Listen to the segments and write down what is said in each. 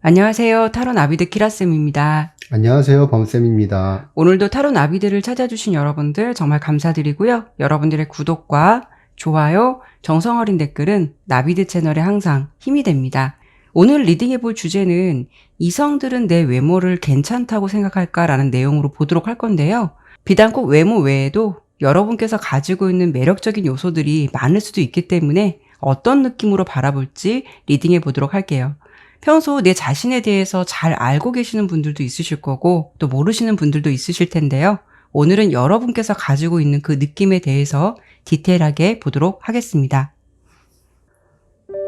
안녕하세요. 타로 나비드 키라쌤입니다. 안녕하세요. 범쌤입니다. 오늘도 타로 나비드를 찾아주신 여러분들 정말 감사드리고요. 여러분들의 구독과 좋아요, 정성어린 댓글은 나비드 채널에 항상 힘이 됩니다. 오늘 리딩해볼 주제는 이성들은 내 외모를 괜찮다고 생각할까라는 내용으로 보도록 할 건데요. 비단 꼭 외모 외에도 여러분께서 가지고 있는 매력적인 요소들이 많을 수도 있기 때문에 어떤 느낌으로 바라볼지 리딩해보도록 할게요. 평소 내 자신에 대해서 잘 알고 계시는 분들도 있으실 거고 또 모르시는 분들도 있으실 텐데요. 오늘은 여러분께서 가지고 있는 그 느낌에 대해서 디테일하게 보도록 하겠습니다.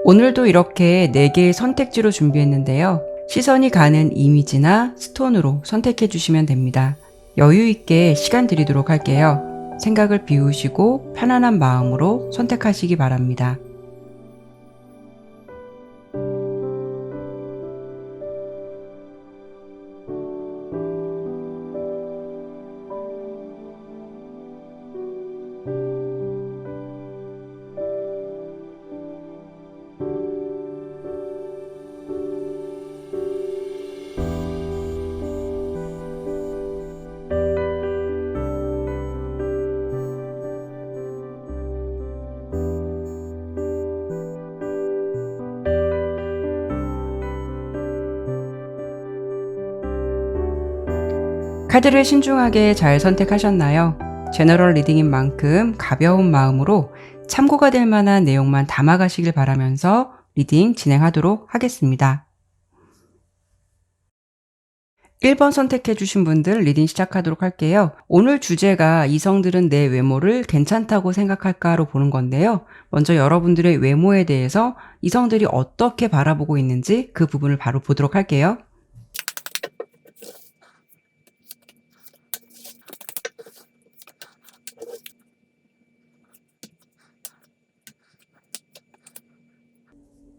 오늘도 이렇게 4개의 선택지로 준비했는데요. 시선이 가는 이미지나 스톤으로 선택해 주시면 됩니다. 여유 있게 시간 드리도록 할게요. 생각을 비우시고 편안한 마음으로 선택하시기 바랍니다. 카드를 신중하게 잘 선택하셨나요? 제너럴 리딩인 만큼 가벼운 마음으로 참고가 될 만한 내용만 담아가시길 바라면서 리딩 진행하도록 하겠습니다. 1번 선택해주신 분들 리딩 시작하도록 할게요. 오늘 주제가 이성들은 내 외모를 괜찮다고 생각할까로 보는 건데요. 먼저 여러분들의 외모에 대해서 이성들이 어떻게 바라보고 있는지 그 부분을 바로 보도록 할게요.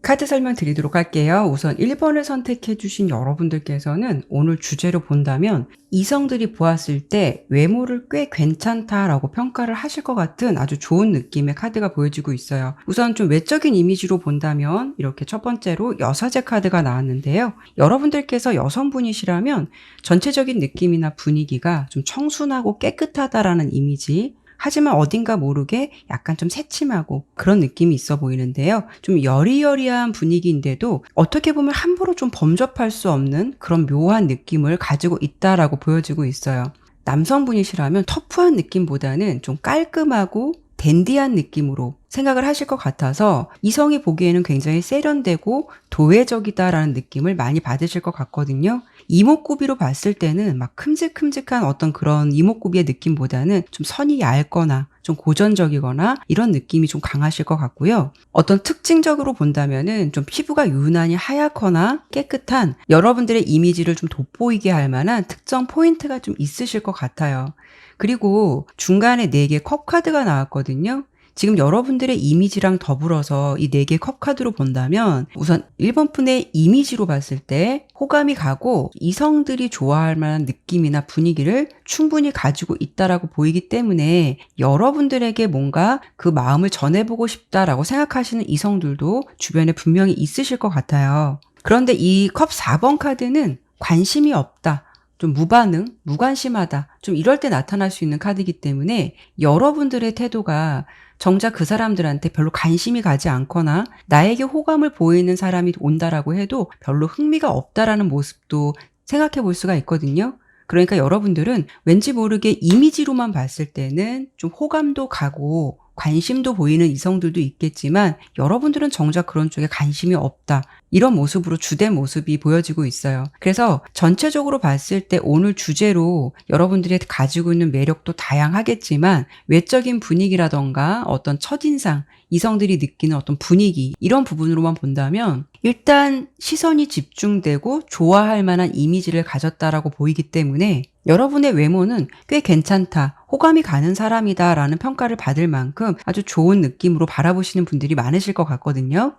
카드 설명 드리도록 할게요. 우선 1번을 선택해 주신 여러분들께서는 오늘 주제로 본다면 이성들이 보았을 때 외모를 꽤 괜찮다라고 평가를 하실 것 같은 아주 좋은 느낌의 카드가 보여지고 있어요. 우선 좀 외적인 이미지로 본다면 이렇게 첫 번째로 여사제 카드가 나왔는데요. 여러분들께서 여성분이시라면 전체적인 느낌이나 분위기가 좀 청순하고 깨끗하다라는 이미지, 하지만 어딘가 모르게 약간 좀 새침하고 그런 느낌이 있어 보이는데요. 좀 여리여리한 분위기인데도 어떻게 보면 함부로 좀 범접할 수 없는 그런 묘한 느낌을 가지고 있다라고 보여지고 있어요. 남성분이시라면 터프한 느낌보다는 좀 깔끔하고 댄디한 느낌으로 생각을 하실 것 같아서 이성이 보기에는 굉장히 세련되고 도회적이다라는 느낌을 많이 받으실 것 같거든요. 이목구비로 봤을 때는 막 큼직큼직한 어떤 그런 이목구비의 느낌보다는 좀 선이 얇거나 좀 고전적이거나 이런 느낌이 좀 강하실 것 같고요. 어떤 특징적으로 본다면은 좀 피부가 유난히 하얗거나 깨끗한 여러분들의 이미지를 좀 돋보이게 할 만한 특정 포인트가 좀 있으실 것 같아요. 그리고 중간에 4개 컵 카드가 나왔거든요. 지금 여러분들의 이미지랑 더불어서 이 4개 컵 카드로 본다면 우선 1번 분의 이미지로 봤을 때 호감이 가고 이성들이 좋아할 만한 느낌이나 분위기를 충분히 가지고 있다라고 보이기 때문에 여러분들에게 뭔가 그 마음을 전해보고 싶다라고 생각하시는 이성들도 주변에 분명히 있으실 것 같아요. 그런데 이 컵 4번 카드는 관심이 없다, 좀 무반응, 무관심하다, 좀 이럴 때 나타날 수 있는 카드이기 때문에 여러분들의 태도가 정작 그 사람들한테 별로 관심이 가지 않거나 나에게 호감을 보이는 사람이 온다라고 해도 별로 흥미가 없다라는 모습도 생각해 볼 수가 있거든요. 그러니까 여러분들은 왠지 모르게 이미지로만 봤을 때는 좀 호감도 가고 관심도 보이는 이성들도 있겠지만 여러분들은 정작 그런 쪽에 관심이 없다, 이런 모습으로 주된 모습이 보여지고 있어요. 그래서 전체적으로 봤을 때 오늘 주제로 여러분들이 가지고 있는 매력도 다양하겠지만 외적인 분위기라던가 어떤 첫인상, 이성들이 느끼는 어떤 분위기, 이런 부분으로만 본다면 일단 시선이 집중되고 좋아할 만한 이미지를 가졌다라고 보이기 때문에 여러분의 외모는 꽤 괜찮다, 호감이 가는 사람이다 라는 평가를 받을 만큼 아주 좋은 느낌으로 바라보시는 분들이 많으실 것 같거든요.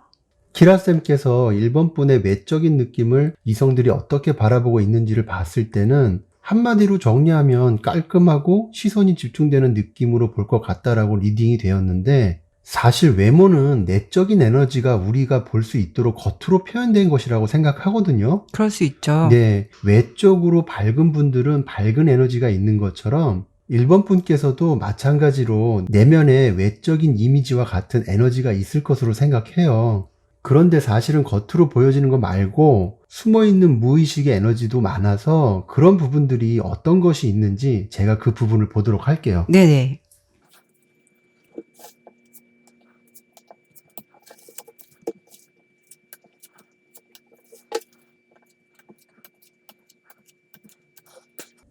키라쌤께서 1번 분의 외적인 느낌을 이성들이 어떻게 바라보고 있는지를 봤을 때는 한마디로 정리하면 깔끔하고 시선이 집중되는 느낌으로 볼 것 같다라고 리딩이 되었는데, 사실 외모는 내적인 에너지가 우리가 볼 수 있도록 겉으로 표현된 것이라고 생각하거든요. 그럴 수 있죠. 네, 외적으로 밝은 분들은 밝은 에너지가 있는 것처럼 1번 분께서도 마찬가지로 내면에 외적인 이미지와 같은 에너지가 있을 것으로 생각해요. 그런데 사실은 겉으로 보여지는 거 말고 숨어있는 무의식의 에너지도 많아서 그런 부분들이 어떤 것이 있는지 제가 그 부분을 보도록 할게요. 네네.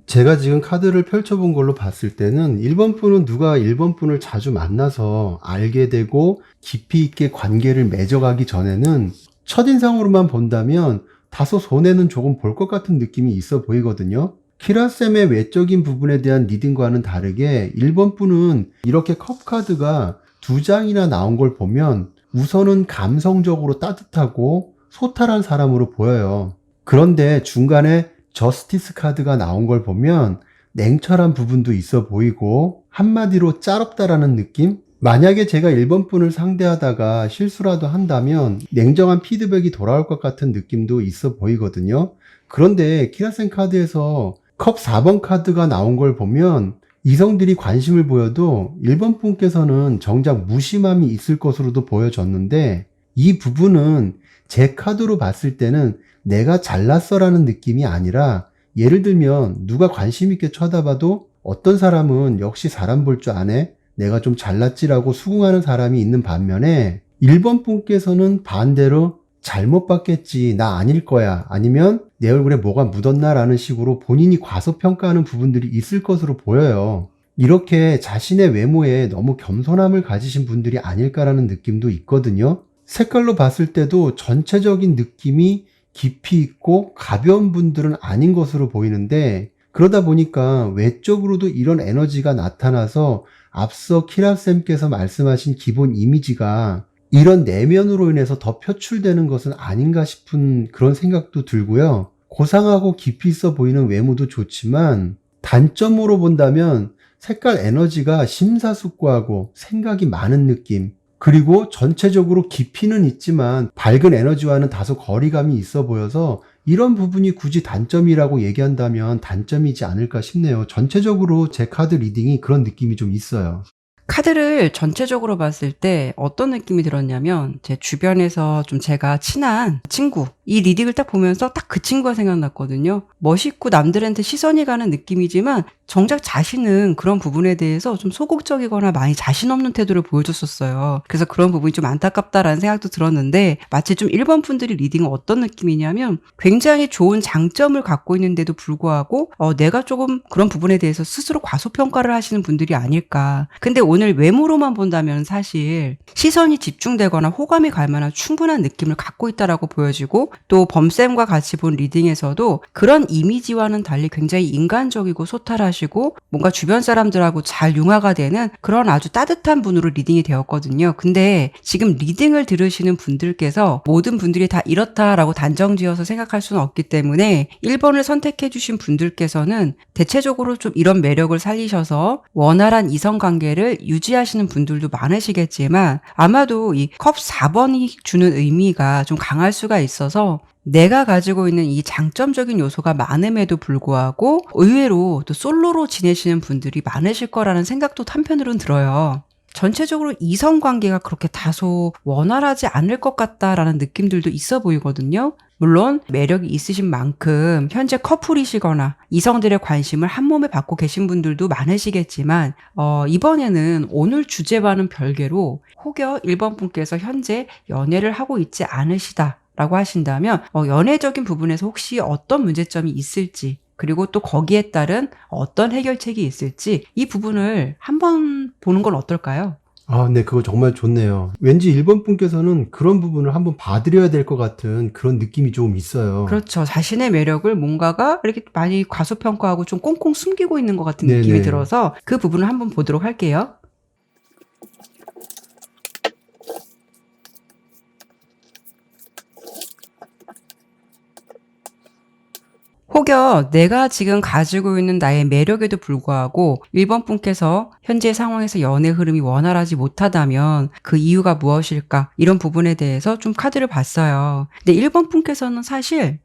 제가 지금 카드를 펼쳐본 걸로 봤을 때는 1번 분은 누가 1번 분을 자주 만나서 알게 되고 깊이 있게 관계를 맺어가기 전에는 첫인상으로만 본다면 다소 손해는 조금 볼 것 같은 느낌이 있어 보이거든요. 키라쌤의 외적인 부분에 대한 리딩과는 다르게 1번 분은 이렇게 컵 카드가 두 장이나 나온 걸 보면 우선은 감성적으로 따뜻하고 소탈한 사람으로 보여요. 그런데 중간에 저스티스 카드가 나온 걸 보면 냉철한 부분도 있어 보이고 한마디로 짤없다라는 느낌? 만약에 제가 1번 분을 상대하다가 실수라도 한다면 냉정한 피드백이 돌아올 것 같은 느낌도 있어 보이거든요. 그런데 키라센 카드에서 컵 4번 카드가 나온 걸 보면 이성들이 관심을 보여도 1번 분께서는 정작 무심함이 있을 것으로도 보여졌는데 이 부분은 제 카드로 봤을 때는 내가 잘났어라는 느낌이 아니라 예를 들면 누가 관심 있게 쳐다봐도 어떤 사람은 역시 사람 볼 줄 아네? 내가 좀 잘났지라고 수긍하는 사람이 있는 반면에 1번 분께서는 반대로 잘못 봤겠지, 나 아닐 거야, 아니면 내 얼굴에 뭐가 묻었나라는 식으로 본인이 과소평가하는 부분들이 있을 것으로 보여요. 이렇게 자신의 외모에 너무 겸손함을 가지신 분들이 아닐까라는 느낌도 있거든요. 색깔로 봤을 때도 전체적인 느낌이 깊이 있고 가벼운 분들은 아닌 것으로 보이는데 그러다 보니까 외적으로도 이런 에너지가 나타나서 앞서 키라쌤께서 말씀하신 기본 이미지가 이런 내면으로 인해서 더 표출되는 것은 아닌가 싶은 그런 생각도 들고요. 고상하고 깊이 있어 보이는 외모도 좋지만 단점으로 본다면 색깔 에너지가 심사숙고하고 생각이 많은 느낌, 그리고 전체적으로 깊이는 있지만 밝은 에너지와는 다소 거리감이 있어 보여서 이런 부분이 굳이 단점이라고 얘기한다면 단점이지 않을까 싶네요. 전체적으로 제 카드 리딩이 그런 느낌이 좀 있어요. 카드를 전체적으로 봤을 때 어떤 느낌이 들었냐면 제 주변에서 좀 제가 친한 친구, 이 리딩을 딱 보면서 딱 그 친구가 생각났거든요. 멋있고 남들한테 시선이 가는 느낌이지만 정작 자신은 그런 부분에 대해서 좀 소극적이거나 많이 자신 없는 태도를 보여줬었어요. 그래서 그런 부분이 좀 안타깝다라는 생각도 들었는데 마치 좀 1번 분들이 리딩은 어떤 느낌이냐면 굉장히 좋은 장점을 갖고 있는데도 불구하고 내가 조금 그런 부분에 대해서 스스로 과소평가를 하시는 분들이 아닐까. 근데 오늘 외모로만 본다면 사실 시선이 집중되거나 호감이 갈 만한 충분한 느낌을 갖고 있다라고 보여지고 또 범쌤과 같이 본 리딩에서도 그런 이미지와는 달리 굉장히 인간적이고 소탈하시고 뭔가 주변 사람들하고 잘 융화가 되는 그런 아주 따뜻한 분으로 리딩이 되었거든요. 근데 지금 리딩을 들으시는 분들께서 모든 분들이 다 이렇다라고 단정지어서 생각할 수는 없기 때문에 1번을 선택해 주신 분들께서는 대체적으로 좀 이런 매력을 살리셔서 원활한 이성관계를 유지하시는 분들도 많으시겠지만 아마도 이 컵 4번이 주는 의미가 좀 강할 수가 있어서 내가 가지고 있는 이 장점적인 요소가 많음에도 불구하고 의외로 또 솔로로 지내시는 분들이 많으실 거라는 생각도 한편으로는 들어요. 전체적으로 이성관계가 그렇게 다소 원활하지 않을 것 같다라는 느낌들도 있어 보이거든요. 물론 매력이 있으신 만큼 현재 커플이시거나 이성들의 관심을 한 몸에 받고 계신 분들도 많으시겠지만 이번에는 오늘 주제와는 별개로 혹여 1번 분께서 현재 연애를 하고 있지 않으시다 라고 하신다면 연애적인 부분에서 혹시 어떤 문제점이 있을지 그리고 또 거기에 따른 어떤 해결책이 있을지 이 부분을 한번 보는 건 어떨까요? 아, 네, 그거 정말 좋네요. 왠지 1번 분께서는 그런 부분을 한번 봐드려야 될 것 같은 그런 느낌이 좀 있어요. 그렇죠. 자신의 매력을 뭔가가 이렇게 많이 과소평가하고 좀 꽁꽁 숨기고 있는 것 같은 느낌이 네네. 들어서 그 부분을 한번 보도록 할게요. 혹여 내가 지금 가지고 있는 나의 매력에도 불구하고 1번 분께서 현재 상황에서 연애 흐름이 원활하지 못하다면 그 이유가 무엇일까? 이런 부분에 대해서 좀 카드를 봤어요. 근데 1번 분께서는 사실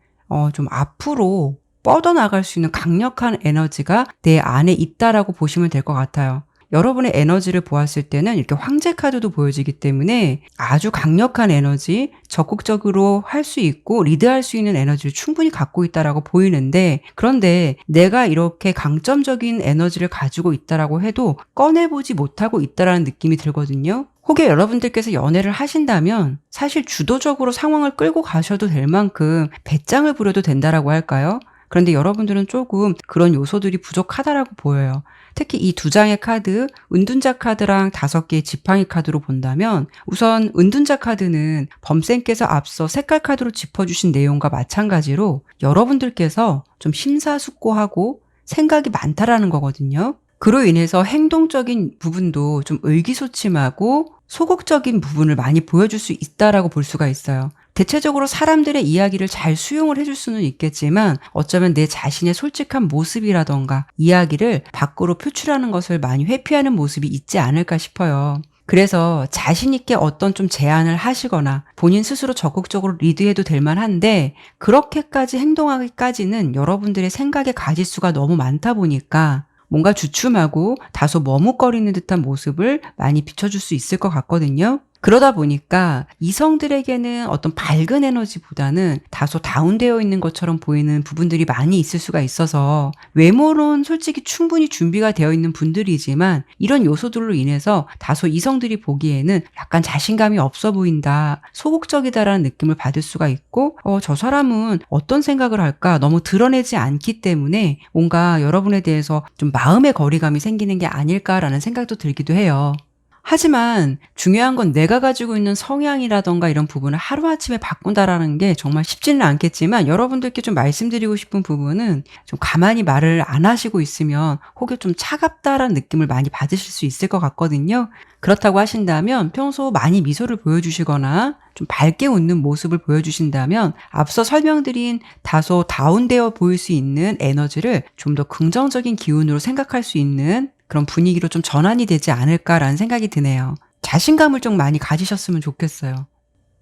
좀 앞으로 뻗어나갈 수 있는 강력한 에너지가 내 안에 있다라고 보시면 될 것 같아요. 여러분의 에너지를 보았을 때는 이렇게 황제 카드도 보여지기 때문에 아주 강력한 에너지, 적극적으로 할 수 있고 리드할 수 있는 에너지를 충분히 갖고 있다라고 보이는데, 그런데 내가 이렇게 강점적인 에너지를 가지고 있다라고 해도 꺼내보지 못하고 있다라는 느낌이 들거든요. 혹여 여러분들께서 연애를 하신다면 사실 주도적으로 상황을 끌고 가셔도 될 만큼 배짱을 부려도 된다라고 할까요? 그런데 여러분들은 조금 그런 요소들이 부족하다라고 보여요. 특히 이 두 장의 카드, 은둔자 카드랑 5개의 지팡이 카드로 본다면, 우선 은둔자 카드는 범쌤께서 앞서 색깔 카드로 짚어주신 내용과 마찬가지로 여러분들께서 좀 심사숙고하고 생각이 많다라는 거거든요. 그로 인해서 행동적인 부분도 좀 의기소침하고 소극적인 부분을 많이 보여줄 수 있다라고 볼 수가 있어요. 대체적으로 사람들의 이야기를 잘 수용을 해줄 수는 있겠지만 어쩌면 내 자신의 솔직한 모습이라던가 이야기를 밖으로 표출하는 것을 많이 회피하는 모습이 있지 않을까 싶어요. 그래서 자신 있게 어떤 좀 제안을 하시거나 본인 스스로 적극적으로 리드해도 될 만한데, 그렇게까지 행동하기까지는 여러분들의 생각의 가짓수가 너무 많다 보니까 뭔가 주춤하고 다소 머뭇거리는 듯한 모습을 많이 비춰줄 수 있을 것 같거든요. 그러다 보니까 이성들에게는 어떤 밝은 에너지보다는 다소 다운되어 있는 것처럼 보이는 부분들이 많이 있을 수가 있어서, 외모는 솔직히 충분히 준비가 되어 있는 분들이지만 이런 요소들로 인해서 다소 이성들이 보기에는 약간 자신감이 없어 보인다, 소극적이다라는 느낌을 받을 수가 있고, 저 사람은 어떤 생각을 할까 너무 드러내지 않기 때문에 뭔가 여러분에 대해서 좀 마음의 거리감이 생기는 게 아닐까라는 생각도 들기도 해요. 하지만 중요한 건 내가 가지고 있는 성향이라던가 이런 부분을 하루아침에 바꾼다라는 게 정말 쉽지는 않겠지만, 여러분들께 좀 말씀드리고 싶은 부분은 좀 가만히 말을 안 하시고 있으면 혹여 좀 차갑다라는 느낌을 많이 받으실 수 있을 것 같거든요. 그렇다고 하신다면 평소 많이 미소를 보여주시거나 좀 밝게 웃는 모습을 보여주신다면 앞서 설명드린 다소 다운되어 보일 수 있는 에너지를 좀 더 긍정적인 기운으로 생각할 수 있는 그런 분위기로 좀 전환이 되지 않을까라는 생각이 드네요. 자신감을 좀 많이 가지셨으면 좋겠어요.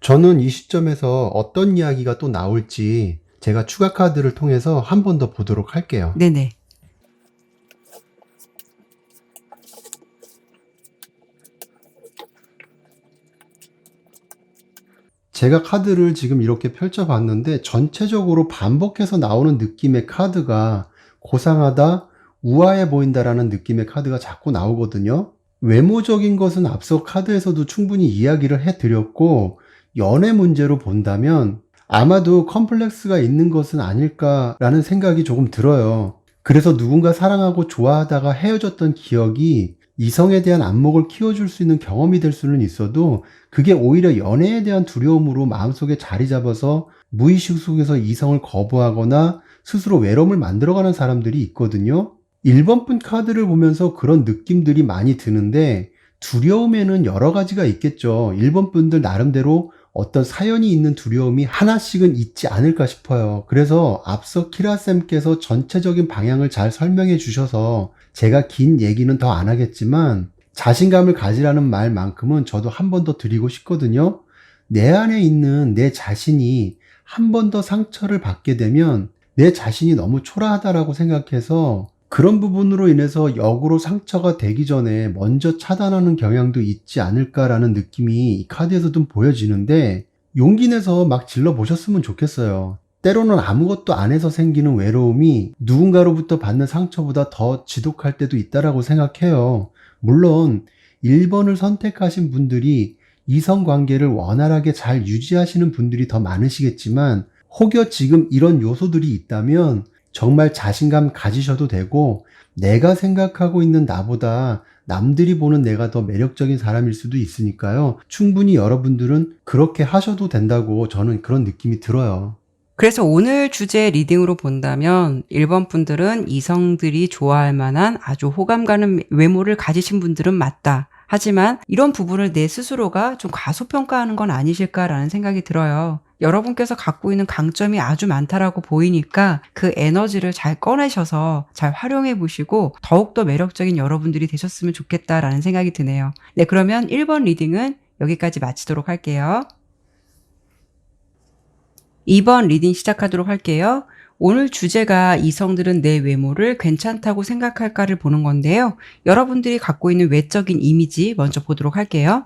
저는 이 시점에서 어떤 이야기가 또 나올지 제가 추가 카드를 통해서 한 번 더 보도록 할게요. 네네. 제가 카드를 지금 이렇게 펼쳐봤는데 전체적으로 반복해서 나오는 느낌의 카드가 고상하다, 우아해 보인다라는 느낌의 카드가 자꾸 나오거든요. 외모적인 것은 앞서 카드에서도 충분히 이야기를 해드렸고, 연애 문제로 본다면 아마도 컴플렉스가 있는 것은 아닐까라는 생각이 조금 들어요. 그래서 누군가 사랑하고 좋아하다가 헤어졌던 기억이 이성에 대한 안목을 키워줄 수 있는 경험이 될 수는 있어도, 그게 오히려 연애에 대한 두려움으로 마음속에 자리 잡아서 무의식 속에서 이성을 거부하거나 스스로 외로움을 만들어가는 사람들이 있거든요. 1번 분 카드를 보면서 그런 느낌들이 많이 드는데, 두려움에는 여러 가지가 있겠죠. 1번 분들 나름대로 어떤 사연이 있는 두려움이 하나씩은 있지 않을까 싶어요. 그래서 앞서 키라쌤께서 전체적인 방향을 잘 설명해 주셔서 제가 긴 얘기는 더 안 하겠지만, 자신감을 가지라는 말만큼은 저도 한 번 더 드리고 싶거든요. 내 안에 있는 내 자신이 한 번 더 상처를 받게 되면 내 자신이 너무 초라하다라고 생각해서 그런 부분으로 인해서 역으로 상처가 되기 전에 먼저 차단하는 경향도 있지 않을까라는 느낌이 이 카드에서 좀 보여지는데, 용기 내서 막 질러보셨으면 좋겠어요. 때로는 아무것도 안 해서 생기는 외로움이 누군가로부터 받는 상처보다 더 지독할 때도 있다라고 생각해요. 물론 1번을 선택하신 분들이 이성관계를 원활하게 잘 유지하시는 분들이 더 많으시겠지만, 혹여 지금 이런 요소들이 있다면 정말 자신감 가지셔도 되고, 내가 생각하고 있는 나보다 남들이 보는 내가 더 매력적인 사람일 수도 있으니까요. 충분히 여러분들은 그렇게 하셔도 된다고 저는 그런 느낌이 들어요. 그래서 오늘 주제 리딩으로 본다면 1번 분들은 이성들이 좋아할 만한 아주 호감 가는 외모를 가지신 분들은 맞다. 하지만 이런 부분을 내 스스로가 좀 과소평가하는 건 아니실까라는 생각이 들어요. 여러분께서 갖고 있는 강점이 아주 많다라고 보이니까 그 에너지를 잘 꺼내셔서 잘 활용해 보시고 더욱더 매력적인 여러분들이 되셨으면 좋겠다라는 생각이 드네요. 네, 그러면 1번 리딩은 여기까지 마치도록 할게요. 2번 리딩 시작하도록 할게요. 오늘 주제가 이성들은 내 외모를 괜찮다고 생각할까를 보는 건데요. 여러분들이 갖고 있는 외적인 이미지 먼저 보도록 할게요.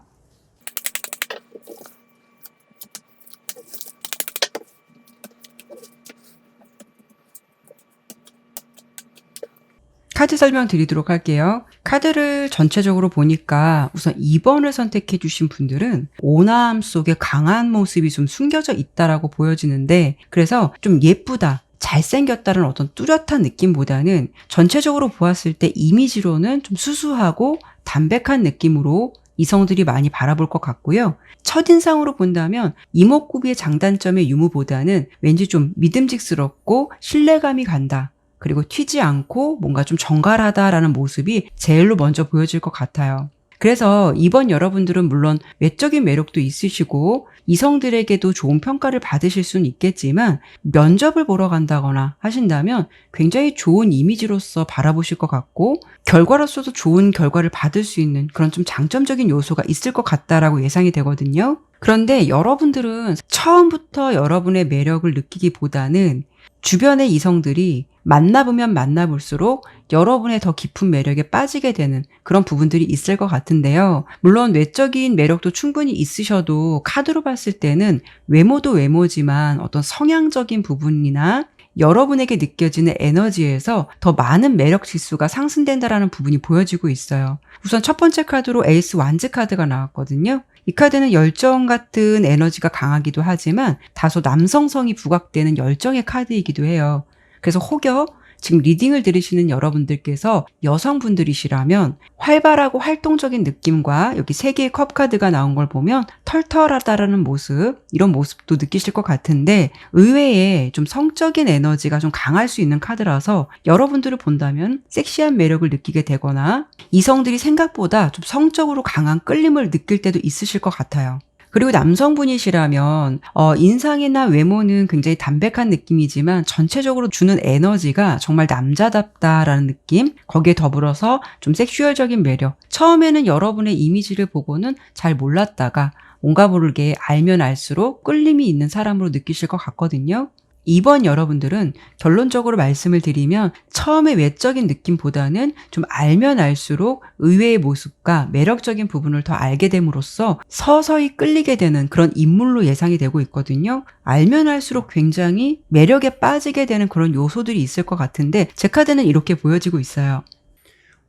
카드 설명 드리도록 할게요. 카드를 전체적으로 보니까 우선 2번을 선택해 주신 분들은 온화함 속에 강한 모습이 좀 숨겨져 있다라고 보여지는데, 그래서 좀 예쁘다, 잘생겼다는 어떤 뚜렷한 느낌보다는 전체적으로 보았을 때 이미지로는 좀 수수하고 담백한 느낌으로 이성들이 많이 바라볼 것 같고요. 첫인상으로 본다면 이목구비의 장단점의 유무보다는 왠지 좀 믿음직스럽고 신뢰감이 간다, 그리고 튀지 않고 뭔가 좀 정갈하다라는 모습이 제일로 먼저 보여질 것 같아요. 그래서 이번 여러분들은 물론 외적인 매력도 있으시고 이성들에게도 좋은 평가를 받으실 수는 있겠지만, 면접을 보러 간다거나 하신다면 굉장히 좋은 이미지로서 바라보실 것 같고 결과로서도 좋은 결과를 받을 수 있는 그런 좀 장점적인 요소가 있을 것 같다라고 예상이 되거든요. 그런데 여러분들은 처음부터 여러분의 매력을 느끼기보다는 주변의 이성들이 만나보면 만나볼수록 여러분의 더 깊은 매력에 빠지게 되는 그런 부분들이 있을 것 같은데요. 물론 외적인 매력도 충분히 있으셔도 카드로 봤을 때는 외모도 외모지만 어떤 성향적인 부분이나 여러분에게 느껴지는 에너지에서 더 많은 매력 지수가 상승된다라는 부분이 보여지고 있어요. 우선 첫 번째 카드로 에이스 완즈 카드가 나왔거든요. 이 카드는 열정 같은 에너지가 강하기도 하지만 다소 남성성이 부각되는 열정의 카드이기도 해요. 그래서 혹여 지금 리딩을 들으시는 여러분들께서 여성분들이시라면 활발하고 활동적인 느낌과 여기 3개의 컵 카드가 나온 걸 보면 털털하다라는 모습, 이런 모습도 느끼실 것 같은데, 의외에 좀 성적인 에너지가 좀 강할 수 있는 카드라서 여러분들을 본다면 섹시한 매력을 느끼게 되거나 이성들이 생각보다 좀 성적으로 강한 끌림을 느낄 때도 있으실 것 같아요. 그리고 남성분이시라면 인상이나 외모는 굉장히 담백한 느낌이지만 전체적으로 주는 에너지가 정말 남자답다라는 느낌, 거기에 더불어서 좀 섹슈얼적인 매력, 처음에는 여러분의 이미지를 보고는 잘 몰랐다가 뭔가 모르게 알면 알수록 끌림이 있는 사람으로 느끼실 것 같거든요. 이번 여러분들은 결론적으로 말씀을 드리면 처음에 외적인 느낌보다는 좀 알면 알수록 의외의 모습과 매력적인 부분을 더 알게 됨으로써 서서히 끌리게 되는 그런 인물로 예상이 되고 있거든요. 알면 알수록 굉장히 매력에 빠지게 되는 그런 요소들이 있을 것 같은데, 제 카드는 이렇게 보여지고 있어요.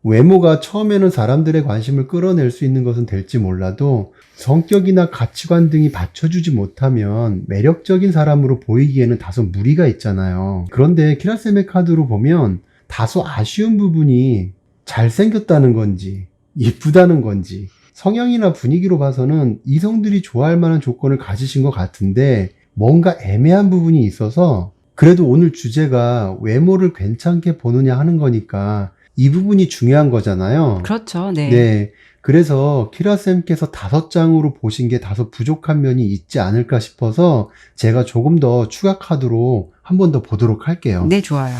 외모가 처음에는 사람들의 관심을 끌어낼 수 있는 것은 될지 몰라도 성격이나 가치관 등이 받쳐주지 못하면 매력적인 사람으로 보이기에는 다소 무리가 있잖아요. 그런데 키라쌤의 카드로 보면 다소 아쉬운 부분이 잘생겼다는 건지 이쁘다는 건지 성향이나 분위기로 봐서는 이성들이 좋아할 만한 조건을 가지신 것 같은데 뭔가 애매한 부분이 있어서, 그래도 오늘 주제가 외모를 괜찮게 보느냐 하는 거니까 이 부분이 중요한 거잖아요. 그렇죠. 네. 네. 그래서 키라쌤께서 5장으로 보신 게 다소 부족한 면이 있지 않을까 싶어서 제가 조금 더 추가 카드로 한 번 더 보도록 할게요. 네, 좋아요.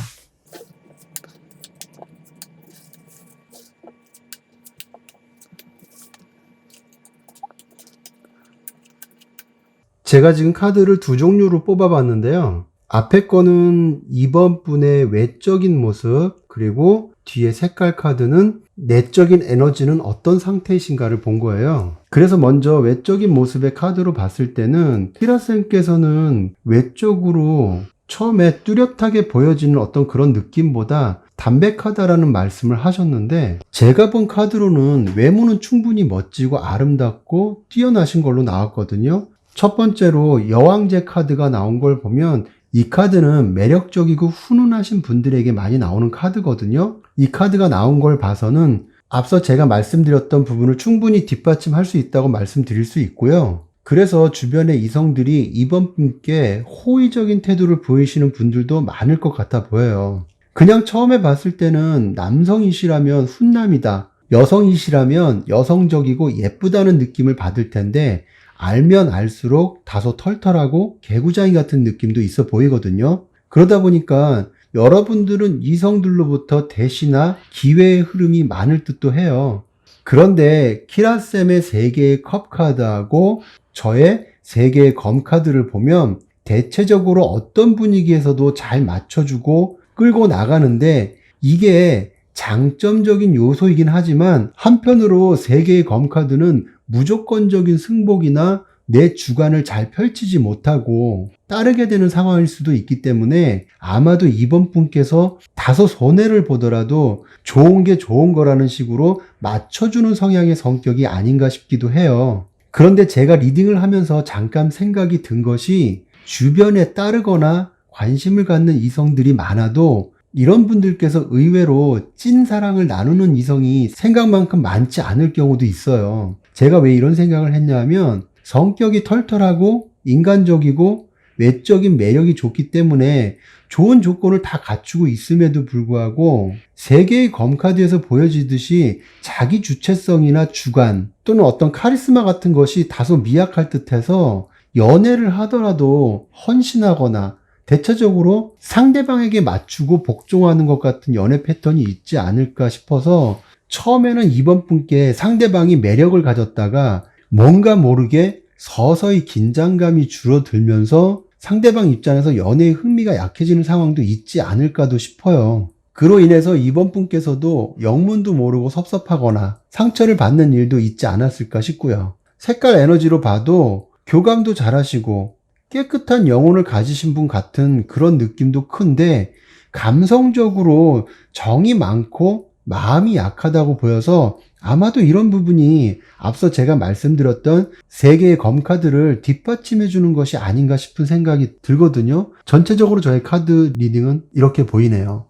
제가 지금 카드를 2종류로 뽑아봤는데요. 앞에 거는 2번 분의 외적인 모습, 그리고 뒤에 색깔 카드는 내적인 에너지는 어떤 상태이신가를 본 거예요. 그래서 먼저 외적인 모습의 카드로 봤을 때는 키라쌤께서는 외적으로 처음에 뚜렷하게 보여지는 어떤 그런 느낌보다 담백하다라는 말씀을 하셨는데, 제가 본 카드로는 외모는 충분히 멋지고 아름답고 뛰어나신 걸로 나왔거든요. 첫 번째로 여왕제 카드가 나온 걸 보면 이 카드는 매력적이고 훈훈하신 분들에게 많이 나오는 카드거든요. 이 카드가 나온 걸 봐서는 앞서 제가 말씀드렸던 부분을 충분히 뒷받침할 수 있다고 말씀드릴 수 있고요. 그래서 주변의 이성들이 이번 분께 호의적인 태도를 보이시는 분들도 많을 것 같아 보여요. 그냥 처음에 봤을 때는 남성이시라면 훈남이다, 여성이시라면 여성적이고 예쁘다는 느낌을 받을 텐데 알면 알수록 다소 털털하고 개구장이 같은 느낌도 있어 보이거든요. 그러다 보니까 여러분들은 이성들로부터 대시나 기회의 흐름이 많을 듯도 해요. 그런데 키라쌤의 3개의 컵 카드하고 저의 3개의 검 카드를 보면 대체적으로 어떤 분위기에서도 잘 맞춰주고 끌고 나가는데 이게 장점적인 요소이긴 하지만 한편으로 3개의 검 카드는 무조건적인 승복이나 내 주관을 잘 펼치지 못하고 따르게 되는 상황일 수도 있기 때문에 아마도 이번 분께서 다소 손해를 보더라도 좋은 게 좋은 거라는 식으로 맞춰주는 성향의 성격이 아닌가 싶기도 해요. 그런데 제가 리딩을 하면서 잠깐 생각이 든 것이 주변에 따르거나 관심을 갖는 이성들이 많아도 이런 분들께서 의외로 찐 사랑을 나누는 이성이 생각만큼 많지 않을 경우도 있어요. 제가 왜 이런 생각을 했냐면 성격이 털털하고 인간적이고 외적인 매력이 좋기 때문에 좋은 조건을 다 갖추고 있음에도 불구하고 3개의 검카드에서 보여지듯이 자기 주체성이나 주관 또는 어떤 카리스마 같은 것이 다소 미약할 듯해서 연애를 하더라도 헌신하거나 대체적으로 상대방에게 맞추고 복종하는 것 같은 연애 패턴이 있지 않을까 싶어서 처음에는 이번 분께 상대방이 매력을 가졌다가 뭔가 모르게 서서히 긴장감이 줄어들면서 상대방 입장에서 연애의 흥미가 약해지는 상황도 있지 않을까도 싶어요. 그로 인해서 이번 분께서도 영문도 모르고 섭섭하거나 상처를 받는 일도 있지 않았을까 싶고요. 색깔 에너지로 봐도 교감도 잘하시고 깨끗한 영혼을 가지신 분 같은 그런 느낌도 큰데 감성적으로 정이 많고 마음이 약하다고 보여서 아마도 이런 부분이 앞서 제가 말씀드렸던 3개의 검카드를 뒷받침해 주는 것이 아닌가 싶은 생각이 들거든요. 전체적으로 저의 카드 리딩은 이렇게 보이네요.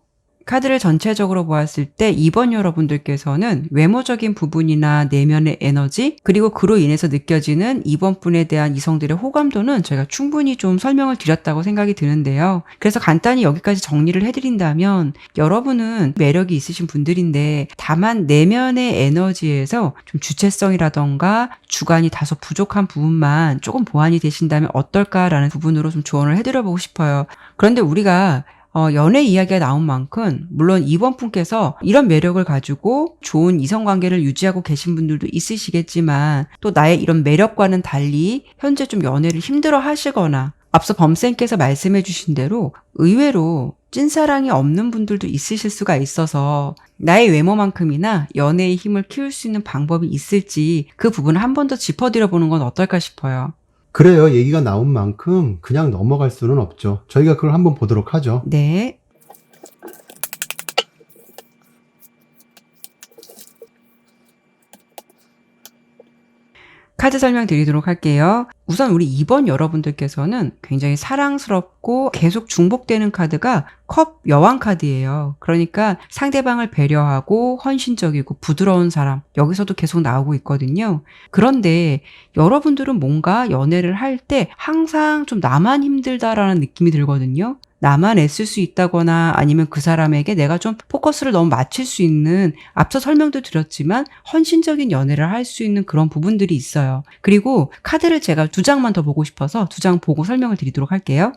카드를 전체적으로 보았을 때 2번 여러분들께서는 외모적인 부분이나 내면의 에너지 그리고 그로 인해서 느껴지는 2번 분에 대한 이성들의 호감도는 저희가 충분히 좀 설명을 드렸다고 생각이 드는데요. 그래서 간단히 여기까지 정리를 해드린다면 여러분은 매력이 있으신 분들인데 다만 내면의 에너지에서 좀 주체성이라던가 주관이 다소 부족한 부분만 조금 보완이 되신다면 어떨까라는 부분으로 좀 조언을 해드려보고 싶어요. 그런데 우리가 연애 이야기가 나온 만큼 물론 이번 분께서 이런 매력을 가지고 좋은 이성관계를 유지하고 계신 분들도 있으시겠지만 또 나의 이런 매력과는 달리 현재 좀 연애를 힘들어 하시거나 앞서 범쌤께서 말씀해 주신 대로 의외로 찐사랑이 없는 분들도 있으실 수가 있어서 나의 외모만큼이나 연애의 힘을 키울 수 있는 방법이 있을지 그 부분을 한 번 더 짚어드려보는 건 어떨까 싶어요. 그래요. 얘기가 나온 만큼 그냥 넘어갈 수는 없죠. 저희가 그걸 한번 보도록 하죠. 네. 카드 설명 드리도록 할게요. 우선 우리 2번 여러분들께서는 굉장히 사랑스럽고 계속 중복되는 카드가 컵 여왕 카드예요. 그러니까 상대방을 배려하고 헌신적이고 부드러운 사람, 여기서도 계속 나오고 있거든요. 그런데 여러분들은 뭔가 연애를 할 때 항상 좀 나만 힘들다라는 느낌이 들거든요. 나만 애쓸 수 있다거나 아니면 그 사람에게 내가 좀 포커스를 너무 맞출 수 있는 앞서 설명도 드렸지만 헌신적인 연애를 할 수 있는 그런 부분들이 있어요. 그리고 카드를 제가 2장만 더 보고 싶어서 2장 보고 설명을 드리도록 할게요.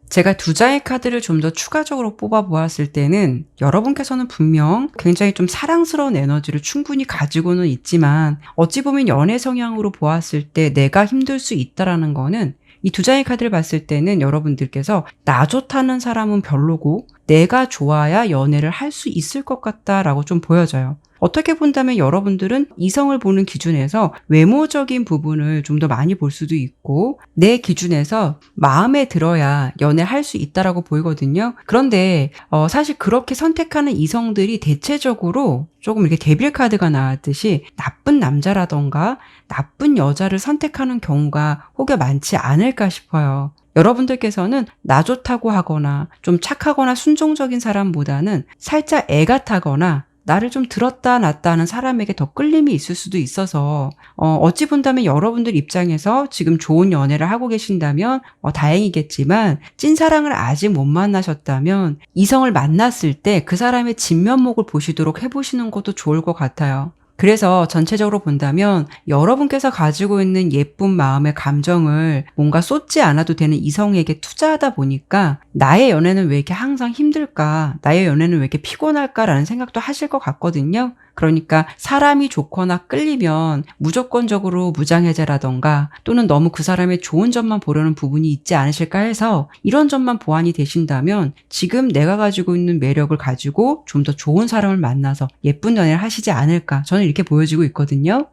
제가 2장의 카드를 좀 더 추가적으로 뽑아 보았을 때는 여러분께서는 분명 굉장히 좀 사랑스러운 에너지를 충분히 가지고는 있지만 어찌 보면 연애 성향으로 보았을 때 내가 힘들 수 있다라는 거는 이 2장의 카드를 봤을 때는 여러분들께서 나 좋다는 사람은 별로고 내가 좋아야 연애를 할 수 있을 것 같다라고 좀 보여져요. 어떻게 본다면 여러분들은 이성을 보는 기준에서 외모적인 부분을 좀 더 많이 볼 수도 있고 내 기준에서 마음에 들어야 연애할 수 있다라고 보이거든요. 그런데 사실 그렇게 선택하는 이성들이 대체적으로 조금 이렇게 데빌 카드가 나왔듯이 나쁜 남자라던가 나쁜 여자를 선택하는 경우가 혹여 많지 않을까 싶어요. 여러분들께서는 나 좋다고 하거나 좀 착하거나 순종적인 사람보다는 살짝 애 같아거나 나를 좀 들었다 놨다 하는 사람에게 더 끌림이 있을 수도 있어서 어찌 본다면 여러분들 입장에서 지금 좋은 연애를 하고 계신다면 다행이겠지만 찐사랑을 아직 못 만나셨다면 이성을 만났을 때 그 사람의 진면목을 보시도록 해보시는 것도 좋을 것 같아요. 그래서 전체적으로 본다면 여러분께서 가지고 있는 예쁜 마음의 감정을 뭔가 쏟지 않아도 되는 이성에게 투자하다 보니까 나의 연애는 왜 이렇게 항상 힘들까? 나의 연애는 왜 이렇게 피곤할까라는 생각도 하실 것 같거든요. 그러니까 사람이 좋거나 끌리면 무조건적으로 무장해제라던가 또는 너무 그 사람의 좋은 점만 보려는 부분이 있지 않으실까 해서 이런 점만 보완이 되신다면 지금 내가 가지고 있는 매력을 가지고 좀 더 좋은 사람을 만나서 예쁜 연애를 하시지 않을까 저는 이렇게 보여지고 있거든요.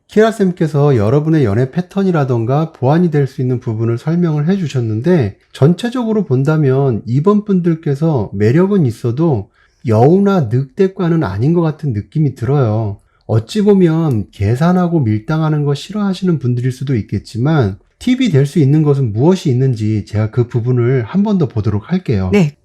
키라쌤께서 여러분의 연애 패턴이라던가 보완이 될 수 있는 부분을 설명을 해주셨는데 전체적으로 본다면 이번 분들께서 매력은 있어도 여우나 늑대과는 아닌 것 같은 느낌이 들어요. 어찌 보면 계산하고 밀당하는 거 싫어하시는 분들일 수도 있겠지만 팁이 될 수 있는 것은 무엇이 있는지 제가 그 부분을 한 번 더 보도록 할게요. 네.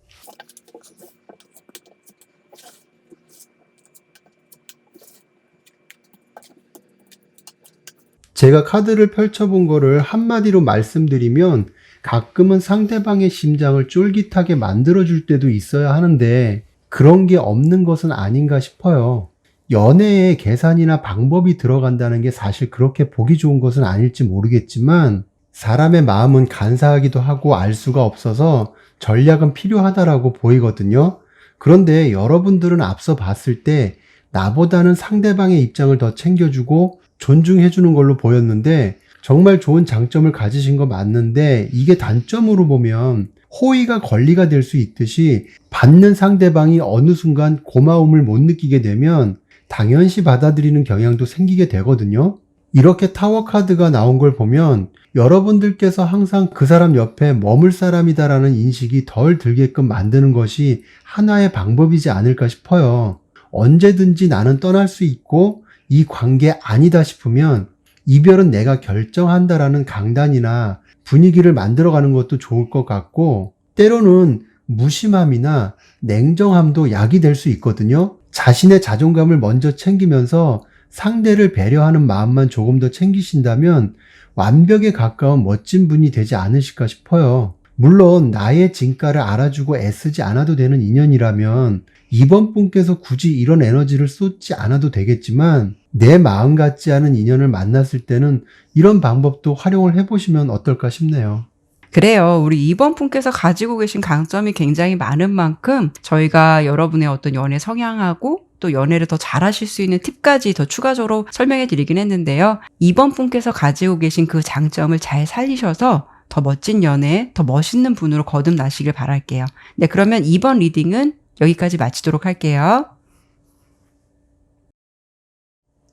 제가 카드를 펼쳐본 거를 한마디로 말씀드리면 가끔은 상대방의 심장을 쫄깃하게 만들어줄 때도 있어야 하는데 그런 게 없는 것은 아닌가 싶어요. 연애에 계산이나 방법이 들어간다는 게 사실 그렇게 보기 좋은 것은 아닐지 모르겠지만 사람의 마음은 간사하기도 하고 알 수가 없어서 전략은 필요하다라고 보이거든요. 그런데 여러분들은 앞서 봤을 때 나보다는 상대방의 입장을 더 챙겨주고 존중해주는 걸로 보였는데 정말 좋은 장점을 가지신 거 맞는데 이게 단점으로 보면 호의가 권리가 될 수 있듯이 받는 상대방이 어느 순간 고마움을 못 느끼게 되면 당연시 받아들이는 경향도 생기게 되거든요. 이렇게 타워 카드가 나온 걸 보면 여러분들께서 항상 그 사람 옆에 머물 사람이다라는 인식이 덜 들게끔 만드는 것이 하나의 방법이지 않을까 싶어요. 언제든지 나는 떠날 수 있고 이 관계 아니다 싶으면 이별은 내가 결정한다라는 강단이나 분위기를 만들어가는 것도 좋을 것 같고 때로는 무심함이나 냉정함도 약이 될 수 있거든요. 자신의 자존감을 먼저 챙기면서 상대를 배려하는 마음만 조금 더 챙기신다면 완벽에 가까운 멋진 분이 되지 않으실까 싶어요. 물론 나의 진가를 알아주고 애쓰지 않아도 되는 인연이라면 이번 분께서 굳이 이런 에너지를 쏟지 않아도 되겠지만 내 마음 같지 않은 인연을 만났을 때는 이런 방법도 활용을 해보시면 어떨까 싶네요. 그래요. 우리 이번 분께서 가지고 계신 강점이 굉장히 많은 만큼 저희가 여러분의 어떤 연애 성향하고 또 연애를 더 잘하실 수 있는 팁까지 더 추가적으로 설명해 드리긴 했는데요. 이번 분께서 가지고 계신 그 장점을 잘 살리셔서 더 멋진 연애, 더 멋있는 분으로 거듭나시길 바랄게요. 네, 그러면 이번 리딩은 여기까지 마치도록 할게요.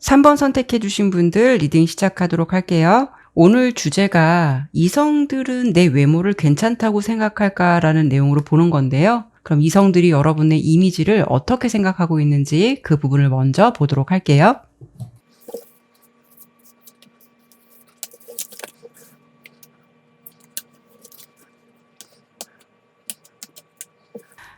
3번 선택해 주신 분들 리딩 시작하도록 할게요. 오늘 주제가 이성들은 내 외모를 괜찮다고 생각할까라는 내용으로 보는 건데요. 그럼 이성들이 여러분의 이미지를 어떻게 생각하고 있는지 그 부분을 먼저 보도록 할게요.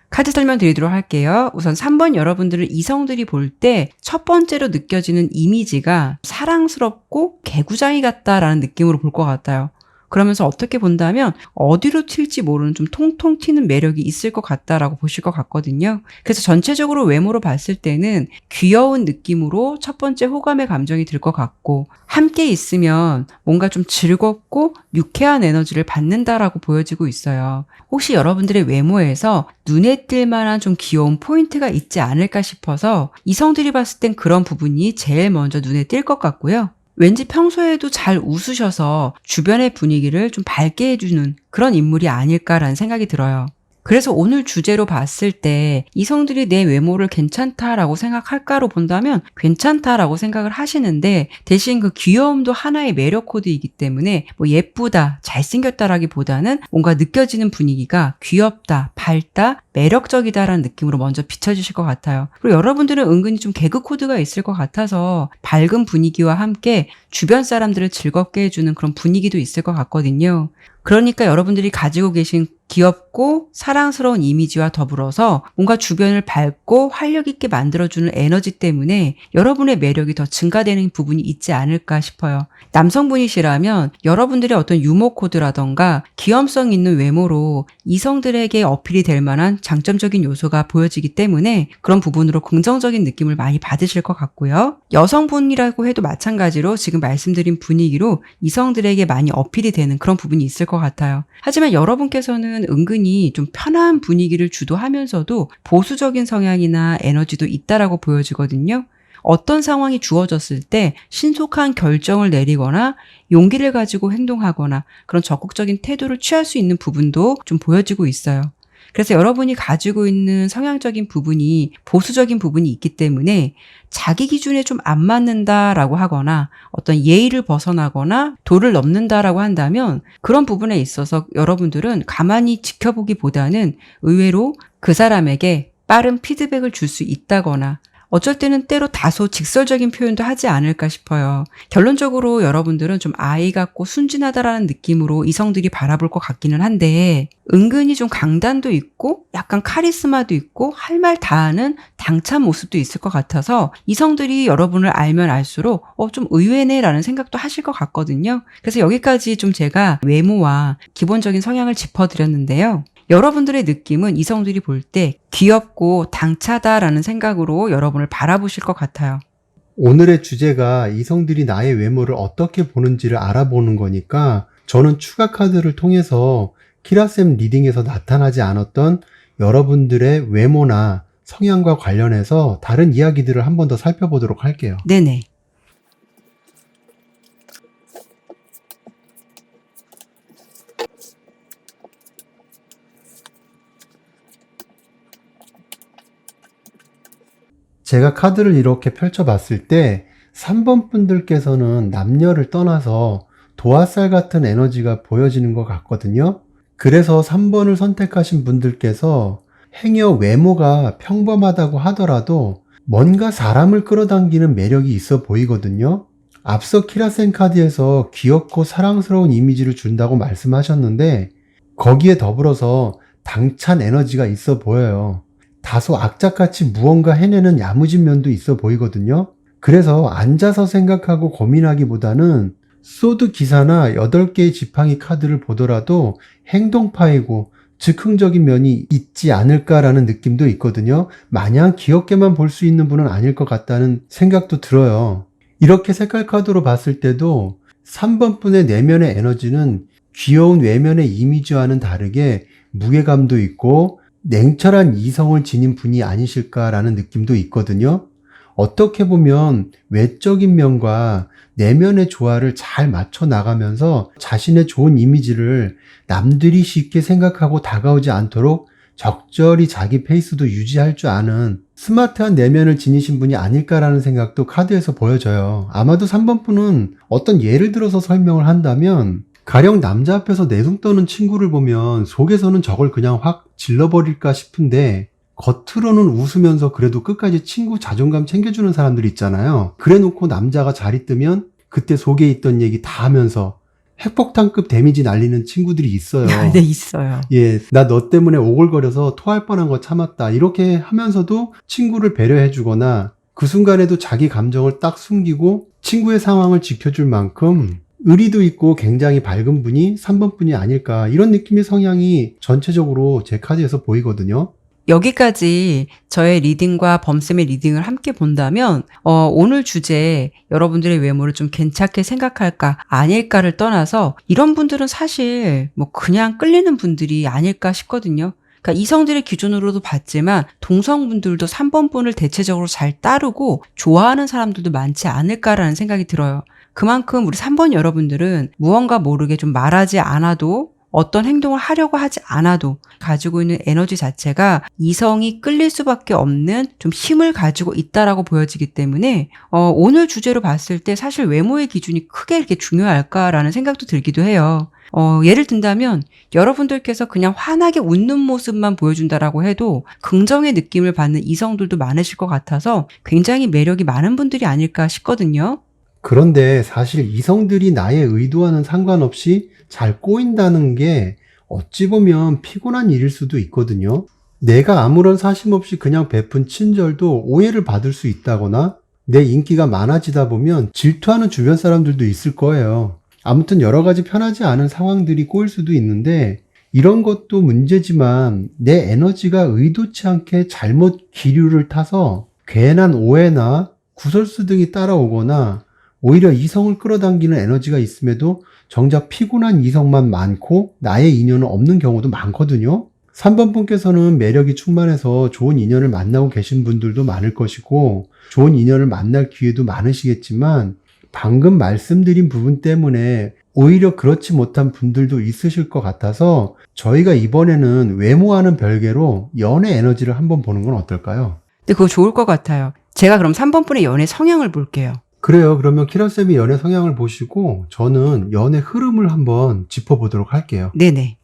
카드 설명 드리도록 할게요. 우선 3번 여러분들은 이성들이 볼 때 첫 번째로 느껴지는 이미지가 사랑스럽고 개구장이 같다라는 느낌으로 볼 것 같아요. 그러면서 어떻게 본다면 어디로 튈지 모르는 좀 통통 튀는 매력이 있을 것 같다라고 보실 것 같거든요. 그래서 전체적으로 외모로 봤을 때는 귀여운 느낌으로 첫 번째 호감의 감정이 들 것 같고 함께 있으면 뭔가 좀 즐겁고 유쾌한 에너지를 받는다라고 보여지고 있어요. 혹시 여러분들의 외모에서 눈에 띌 만한 좀 귀여운 포인트가 있지 않을까 싶어서 이성들이 봤을 땐 그런 부분이 제일 먼저 눈에 띌 것 같고요. 왠지 평소에도 잘 웃으셔서 주변의 분위기를 좀 밝게 해주는 그런 인물이 아닐까라는 생각이 들어요. 그래서 오늘 주제로 봤을 때 이성들이 내 외모를 괜찮다라고 생각할까로 본다면 괜찮다라고 생각을 하시는데 대신 그 귀여움도 하나의 매력 코드이기 때문에 뭐 예쁘다, 잘생겼다라기보다는 뭔가 느껴지는 분위기가 귀엽다, 밝다, 매력적이다라는 느낌으로 먼저 비춰주실 것 같아요. 그리고 여러분들은 은근히 좀 개그 코드가 있을 것 같아서 밝은 분위기와 함께 주변 사람들을 즐겁게 해주는 그런 분위기도 있을 것 같거든요. 그러니까 여러분들이 가지고 계신 귀엽고 귀엽고 사랑스러운 이미지와 더불어서 뭔가 주변을 밝고 활력 있게 만들어주는 에너지 때문에 여러분의 매력이 더 증가되는 부분이 있지 않을까 싶어요. 남성분이시라면 여러분들의 어떤 유머 코드라던가 귀염성 있는 외모로 이성들에게 어필이 될 만한 장점적인 요소가 보여지기 때문에 그런 부분으로 긍정적인 느낌을 많이 받으실 것 같고요. 여성분이라고 해도 마찬가지로 지금 말씀드린 분위기로 이성들에게 많이 어필이 되는 그런 부분이 있을 것 같아요. 하지만 여러분께서는 은근히 좀 편한 분위기를 주도하면서도 보수적인 성향이나 에너지도 있다라고 보여지거든요. 어떤 상황이 주어졌을 때 신속한 결정을 내리거나 용기를 가지고 행동하거나 그런 적극적인 태도를 취할 수 있는 부분도 좀 보여지고 있어요. 그래서 여러분이 가지고 있는 성향적인 부분이 보수적인 부분이 있기 때문에 자기 기준에 좀 안 맞는다라고 하거나 어떤 예의를 벗어나거나 도를 넘는다라고 한다면 그런 부분에 있어서 여러분들은 가만히 지켜보기보다는 의외로 그 사람에게 빠른 피드백을 줄 수 있다거나 어쩔 때는 때로 다소 직설적인 표현도 하지 않을까 싶어요. 결론적으로 여러분들은 좀 아이 같고 순진하다라는 느낌으로 이성들이 바라볼 것 같기는 한데 은근히 좀 강단도 있고 약간 카리스마도 있고 할 말 다하는 당찬 모습도 있을 것 같아서 이성들이 여러분을 알면 알수록 좀 의외네 라는 생각도 하실 것 같거든요. 그래서 여기까지 좀 제가 외모와 기본적인 성향을 짚어드렸는데요. 여러분들의 느낌은 이성들이 볼 때 귀엽고 당차다라는 생각으로 여러분을 바라보실 것 같아요. 오늘의 주제가 이성들이 나의 외모를 어떻게 보는지를 알아보는 거니까 저는 추가 카드를 통해서 키라쌤 리딩에서 나타나지 않았던 여러분들의 외모나 성향과 관련해서 다른 이야기들을 한 번 더 살펴보도록 할게요. 네네. 제가 카드를 이렇게 펼쳐봤을 때 3번 분들께서는 남녀를 떠나서 도화살 같은 에너지가 보여지는 것 같거든요. 그래서 3번을 선택하신 분들께서 행여 외모가 평범하다고 하더라도 뭔가 사람을 끌어당기는 매력이 있어 보이거든요. 앞서 키라센 카드에서 귀엽고 사랑스러운 이미지를 준다고 말씀하셨는데 거기에 더불어서 당찬 에너지가 있어 보여요. 다소 악착같이 무언가 해내는 야무진 면도 있어 보이거든요. 그래서 앉아서 생각하고 고민하기보다는 소드 기사나 8개의 지팡이 카드를 보더라도 행동파이고 즉흥적인 면이 있지 않을까라는 느낌도 있거든요. 마냥 귀엽게만 볼 수 있는 분은 아닐 것 같다는 생각도 들어요. 이렇게 색깔 카드로 봤을 때도 3번 분의 내면의 에너지는 귀여운 외면의 이미지와는 다르게 무게감도 있고 냉철한 이성을 지닌 분이 아니실까라는 느낌도 있거든요. 어떻게 보면 외적인 면과 내면의 조화를 잘 맞춰 나가면서 자신의 좋은 이미지를 남들이 쉽게 생각하고 다가오지 않도록 적절히 자기 페이스도 유지할 줄 아는 스마트한 내면을 지니신 분이 아닐까라는 생각도 카드에서 보여져요. 아마도 3번 분은 어떤 예를 들어서 설명을 한다면 가령 남자 앞에서 내숭 떠는 친구를 보면 속에서는 저걸 그냥 확 질러버릴까 싶은데 겉으로는 웃으면서 그래도 끝까지 친구 자존감 챙겨주는 사람들 있잖아요. 그래놓고 남자가 자리 뜨면 그때 속에 있던 얘기 다 하면서 핵폭탄급 데미지 날리는 친구들이 있어요. 네, 있어요. 예, 나 너 때문에 오글거려서 토할 뻔한 거 참았다. 이렇게 하면서도 친구를 배려해주거나 그 순간에도 자기 감정을 딱 숨기고 친구의 상황을 지켜줄 만큼 의리도 있고 굉장히 밝은 분이 3번 분이 아닐까, 이런 느낌의 성향이 전체적으로 제 카드에서 보이거든요. 여기까지 저의 리딩과 범쌤의 리딩을 함께 본다면 오늘 주제 여러분들의 외모를 좀 괜찮게 생각할까 아닐까를 떠나서 이런 분들은 사실 뭐 그냥 끌리는 분들이 아닐까 싶거든요. 그러니까 이성들의 기준으로도 봤지만 동성분들도 3번 분을 대체적으로 잘 따르고 좋아하는 사람들도 많지 않을까라는 생각이 들어요. 그만큼 우리 3번 여러분들은 무언가 모르게 좀 말하지 않아도 어떤 행동을 하려고 하지 않아도 가지고 있는 에너지 자체가 이성이 끌릴 수밖에 없는 좀 힘을 가지고 있다라고 보여지기 때문에 오늘 주제로 봤을 때 사실 외모의 기준이 크게 이렇게 중요할까라는 생각도 들기도 해요. 예를 든다면 여러분들께서 그냥 환하게 웃는 모습만 보여준다라고 해도 긍정의 느낌을 받는 이성들도 많으실 것 같아서 굉장히 매력이 많은 분들이 아닐까 싶거든요. 그런데 사실 이성들이 나의 의도와는 상관없이 잘 꼬인다는 게 어찌 보면 피곤한 일일 수도 있거든요. 내가 아무런 사심 없이 그냥 베푼 친절도 오해를 받을 수 있다거나 내 인기가 많아지다 보면 질투하는 주변 사람들도 있을 거예요. 아무튼 여러 가지 편하지 않은 상황들이 꼬일 수도 있는데 이런 것도 문제지만 내 에너지가 의도치 않게 잘못 기류를 타서 괜한 오해나 구설수 등이 따라오거나 오히려 이성을 끌어당기는 에너지가 있음에도 정작 피곤한 이성만 많고 나의 인연은 없는 경우도 많거든요. 3번 분께서는 매력이 충만해서 좋은 인연을 만나고 계신 분들도 많을 것이고 좋은 인연을 만날 기회도 많으시겠지만 방금 말씀드린 부분 때문에 오히려 그렇지 못한 분들도 있으실 것 같아서 저희가 이번에는 외모와는 별개로 연애 에너지를 한번 보는 건 어떨까요? 근데 그거 좋을 것 같아요. 제가 그럼 3번 분의 연애 성향을 볼게요. 그래요. 그러면 키라쌤이 연애 성향을 보시고 저는 연애 흐름을 한번 짚어보도록 할게요. 네네.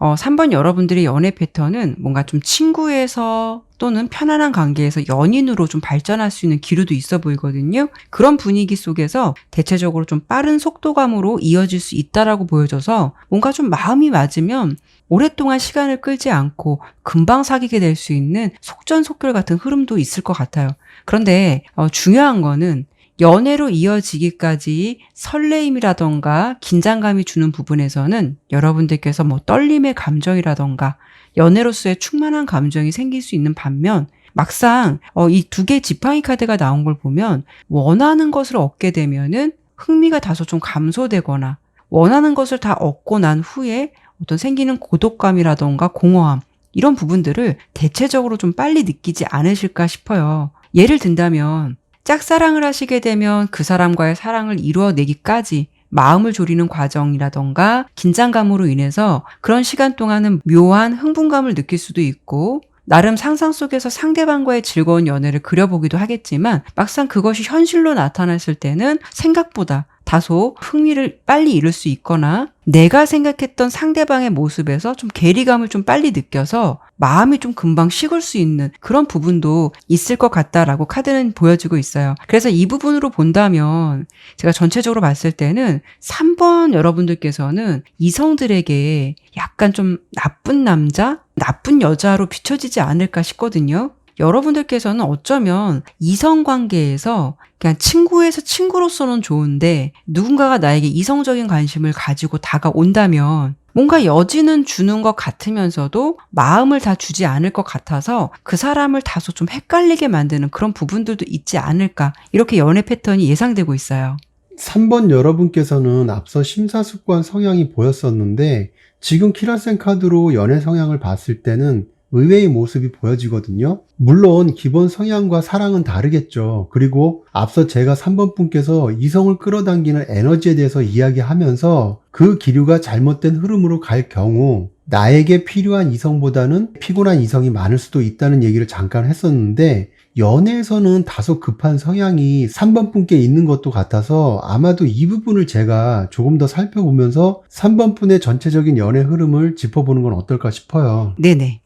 3번 여러분들의 연애 패턴은 뭔가 좀 친구에서 또는 편안한 관계에서 연인으로 좀 발전할 수 있는 기류도 있어 보이거든요. 그런 분위기 속에서 대체적으로 좀 빠른 속도감으로 이어질 수 있다라고 보여져서 뭔가 좀 마음이 맞으면 오랫동안 시간을 끌지 않고 금방 사귀게 될 수 있는 속전속결 같은 흐름도 있을 것 같아요. 그런데 중요한 거는 연애로 이어지기까지 설레임이라던가 긴장감이 주는 부분에서는 여러분들께서 뭐 떨림의 감정이라던가 연애로서의 충만한 감정이 생길 수 있는 반면 막상 이 두 개의 지팡이 카드가 나온 걸 보면 원하는 것을 얻게 되면은 흥미가 다소 좀 감소되거나 원하는 것을 다 얻고 난 후에 어떤 생기는 고독감이라던가 공허함 이런 부분들을 대체적으로 좀 빨리 느끼지 않으실까 싶어요. 예를 든다면 짝사랑을 하시게 되면 그 사람과의 사랑을 이루어내기까지 마음을 졸이는 과정이라던가 긴장감으로 인해서 그런 시간 동안은 묘한 흥분감을 느낄 수도 있고 나름 상상 속에서 상대방과의 즐거운 연애를 그려보기도 하겠지만 막상 그것이 현실로 나타났을 때는 생각보다 다소 흥미를 빨리 잃을 수 있거나 내가 생각했던 상대방의 모습에서 좀 괴리감을 좀 빨리 느껴서 마음이 좀 금방 식을 수 있는 그런 부분도 있을 것 같다라고 카드는 보여주고 있어요. 그래서 이 부분으로 본다면 제가 전체적으로 봤을 때는 3번 여러분들께서는 이성들에게 약간 좀 나쁜 남자, 나쁜 여자로 비춰지지 않을까 싶거든요. 여러분들께서는 어쩌면 이성관계에서 그냥 친구에서 친구로서는 좋은데 누군가가 나에게 이성적인 관심을 가지고 다가온다면 뭔가 여지는 주는 것 같으면서도 마음을 다 주지 않을 것 같아서 그 사람을 다소 좀 헷갈리게 만드는 그런 부분들도 있지 않을까 이렇게 연애 패턴이 예상되고 있어요. 3번 여러분께서는 앞서 심사숙고한 성향이 보였었는데 지금 키라센 카드로 연애 성향을 봤을 때는 의외의 모습이 보여지거든요. 물론 기본 성향과 사랑은 다르겠죠. 그리고 앞서 제가 3번 분께서 이성을 끌어당기는 에너지에 대해서 이야기하면서 그 기류가 잘못된 흐름으로 갈 경우 나에게 필요한 이성보다는 피곤한 이성이 많을 수도 있다는 얘기를 잠깐 했었는데 연애에서는 다소 급한 성향이 3번 분께 있는 것도 같아서 아마도 이 부분을 제가 조금 더 살펴보면서 3번 분의 전체적인 연애 흐름을 짚어보는 건 어떨까 싶어요. 네네.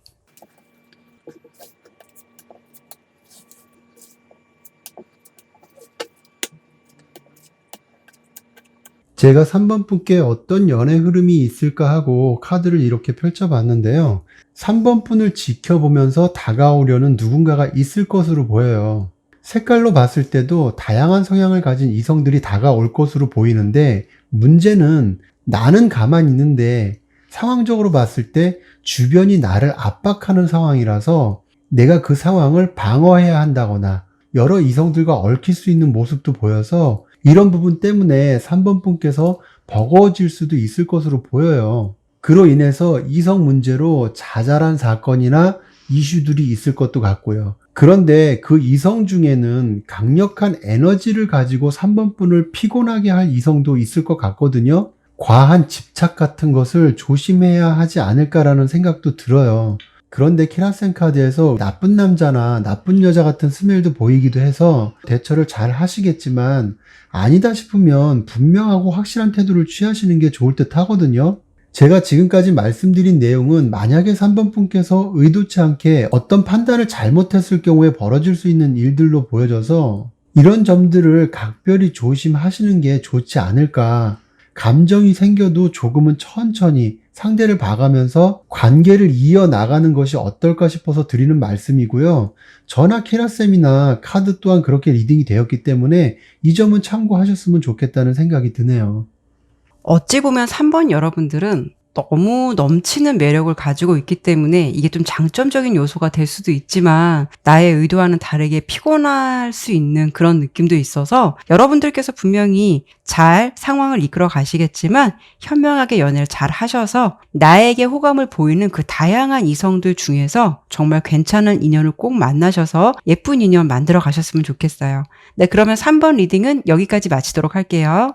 제가 3번 분께 어떤 연애 흐름이 있을까 하고 카드를 이렇게 펼쳐봤는데요. 3번 분을 지켜보면서 다가오려는 누군가가 있을 것으로 보여요. 색깔로 봤을 때도 다양한 성향을 가진 이성들이 다가올 것으로 보이는데 문제는 나는 가만히 있는데 상황적으로 봤을 때 주변이 나를 압박하는 상황이라서 내가 그 상황을 방어해야 한다거나 여러 이성들과 얽힐 수 있는 모습도 보여서 이런 부분 때문에 3번 분께서 버거워질 수도 있을 것으로 보여요. 그로 인해서 이성 문제로 자잘한 사건이나 이슈들이 있을 것도 같고요. 그런데 그 이성 중에는 강력한 에너지를 가지고 3번 분을 피곤하게 할 이성도 있을 것 같거든요. 과한 집착 같은 것을 조심해야 하지 않을까라는 생각도 들어요. 그런데 키라센 카드에서 나쁜 남자나 나쁜 여자 같은 스멜도 보이기도 해서 대처를 잘 하시겠지만 아니다 싶으면 분명하고 확실한 태도를 취하시는 게 좋을 듯 하거든요. 제가 지금까지 말씀드린 내용은 만약에 3번 분께서 의도치 않게 어떤 판단을 잘못했을 경우에 벌어질 수 있는 일들로 보여져서 이런 점들을 각별히 조심하시는 게 좋지 않을까. 감정이 생겨도 조금은 천천히 상대를 봐가면서 관계를 이어나가는 것이 어떨까 싶어서 드리는 말씀이고요. 저나 키라쌤이나 카드 또한 그렇게 리딩이 되었기 때문에 이 점은 참고하셨으면 좋겠다는 생각이 드네요. 어찌 보면 3번 여러분들은 너무 넘치는 매력을 가지고 있기 때문에 이게 좀 장점적인 요소가 될 수도 있지만 나의 의도와는 다르게 피곤할 수 있는 그런 느낌도 있어서 여러분들께서 분명히 잘 상황을 이끌어 가시겠지만 현명하게 연애를 잘 하셔서 나에게 호감을 보이는 그 다양한 이성들 중에서 정말 괜찮은 인연을 꼭 만나셔서 예쁜 인연 만들어 가셨으면 좋겠어요. 네, 그러면 3번 리딩은 여기까지 마치도록 할게요.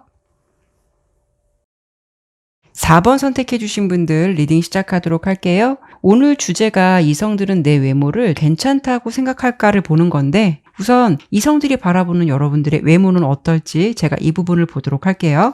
4번 선택해주신 분들 리딩 시작하도록 할게요. 오늘 주제가 이성들은 내 외모를 괜찮다고 생각할까를 보는 건데 우선 이성들이 바라보는 여러분들의 외모는 어떨지 제가 이 부분을 보도록 할게요.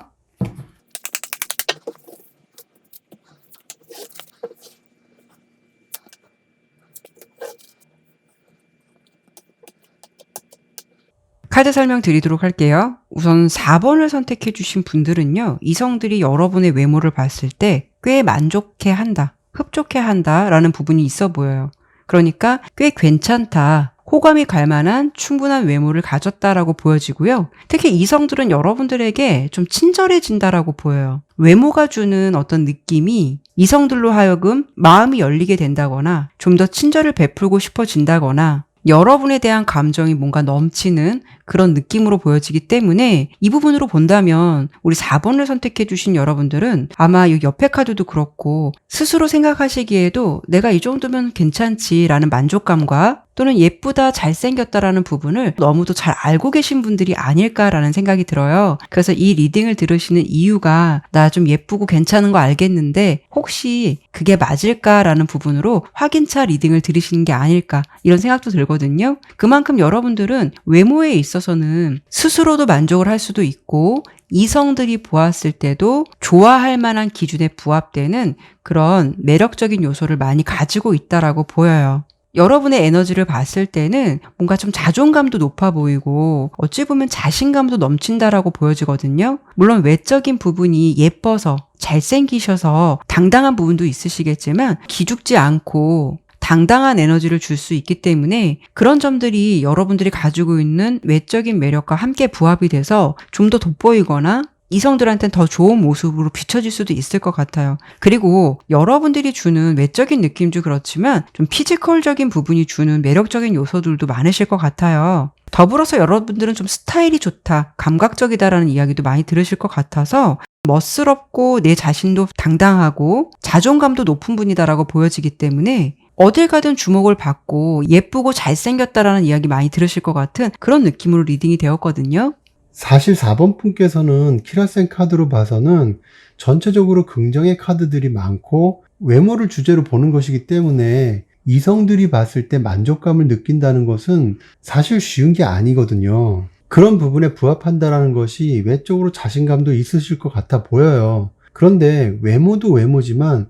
카드 설명 드리도록 할게요. 우선 4번을 선택해 주신 분들은요. 이성들이 여러분의 외모를 봤을 때 꽤 만족해 한다, 흡족해 한다 라는 부분이 있어 보여요. 그러니까 꽤 괜찮다, 호감이 갈 만한 충분한 외모를 가졌다라고 보여지고요. 특히 이성들은 여러분들에게 좀 친절해진다라고 보여요. 외모가 주는 어떤 느낌이 이성들로 하여금 마음이 열리게 된다거나 좀 더 친절을 베풀고 싶어진다거나 여러분에 대한 감정이 뭔가 넘치는 그런 느낌으로 보여지기 때문에 이 부분으로 본다면 우리 4번을 선택해 주신 여러분들은 아마 이 옆에 카드도 그렇고 스스로 생각하시기에도 내가 이 정도면 괜찮지라는 만족감과 또는 예쁘다, 잘생겼다라는 부분을 너무도 잘 알고 계신 분들이 아닐까라는 생각이 들어요. 그래서 이 리딩을 들으시는 이유가 나 좀 예쁘고 괜찮은 거 알겠는데 혹시 그게 맞을까라는 부분으로 확인차 리딩을 들으시는 게 아닐까 이런 생각도 들거든요. 그만큼 여러분들은 외모에 있어서는 스스로도 만족을 할 수도 있고 이성들이 보았을 때도 좋아할 만한 기준에 부합되는 그런 매력적인 요소를 많이 가지고 있다라고 보여요. 여러분의 에너지를 봤을 때는 뭔가 좀 자존감도 높아 보이고 어찌 보면 자신감도 넘친다라고 보여지거든요. 물론 외적인 부분이 예뻐서 잘생기셔서 당당한 부분도 있으시겠지만 기죽지 않고 당당한 에너지를 줄 수 있기 때문에 그런 점들이 여러분들이 가지고 있는 외적인 매력과 함께 부합이 돼서 좀 더 돋보이거나 이성들한테는 더 좋은 모습으로 비춰질 수도 있을 것 같아요. 그리고 여러분들이 주는 외적인 느낌도 그렇지만 좀 피지컬적인 부분이 주는 매력적인 요소들도 많으실 것 같아요. 더불어서 여러분들은 좀 스타일이 좋다, 감각적이다라는 이야기도 많이 들으실 것 같아서 멋스럽고 내 자신도 당당하고 자존감도 높은 분이다라고 보여지기 때문에 어딜 가든 주목을 받고 예쁘고 잘생겼다라는 이야기 많이 들으실 것 같은 그런 느낌으로 리딩이 되었거든요. 사실 4번 분께서는 키라센 카드로 봐서는 전체적으로 긍정의 카드들이 많고 외모를 주제로 보는 것이기 때문에 이성들이 봤을 때 만족감을 느낀다는 것은 사실 쉬운 게 아니거든요. 그런 부분에 부합한다는 것이 외적으로 자신감도 있으실 것 같아 보여요. 그런데 외모도 외모지만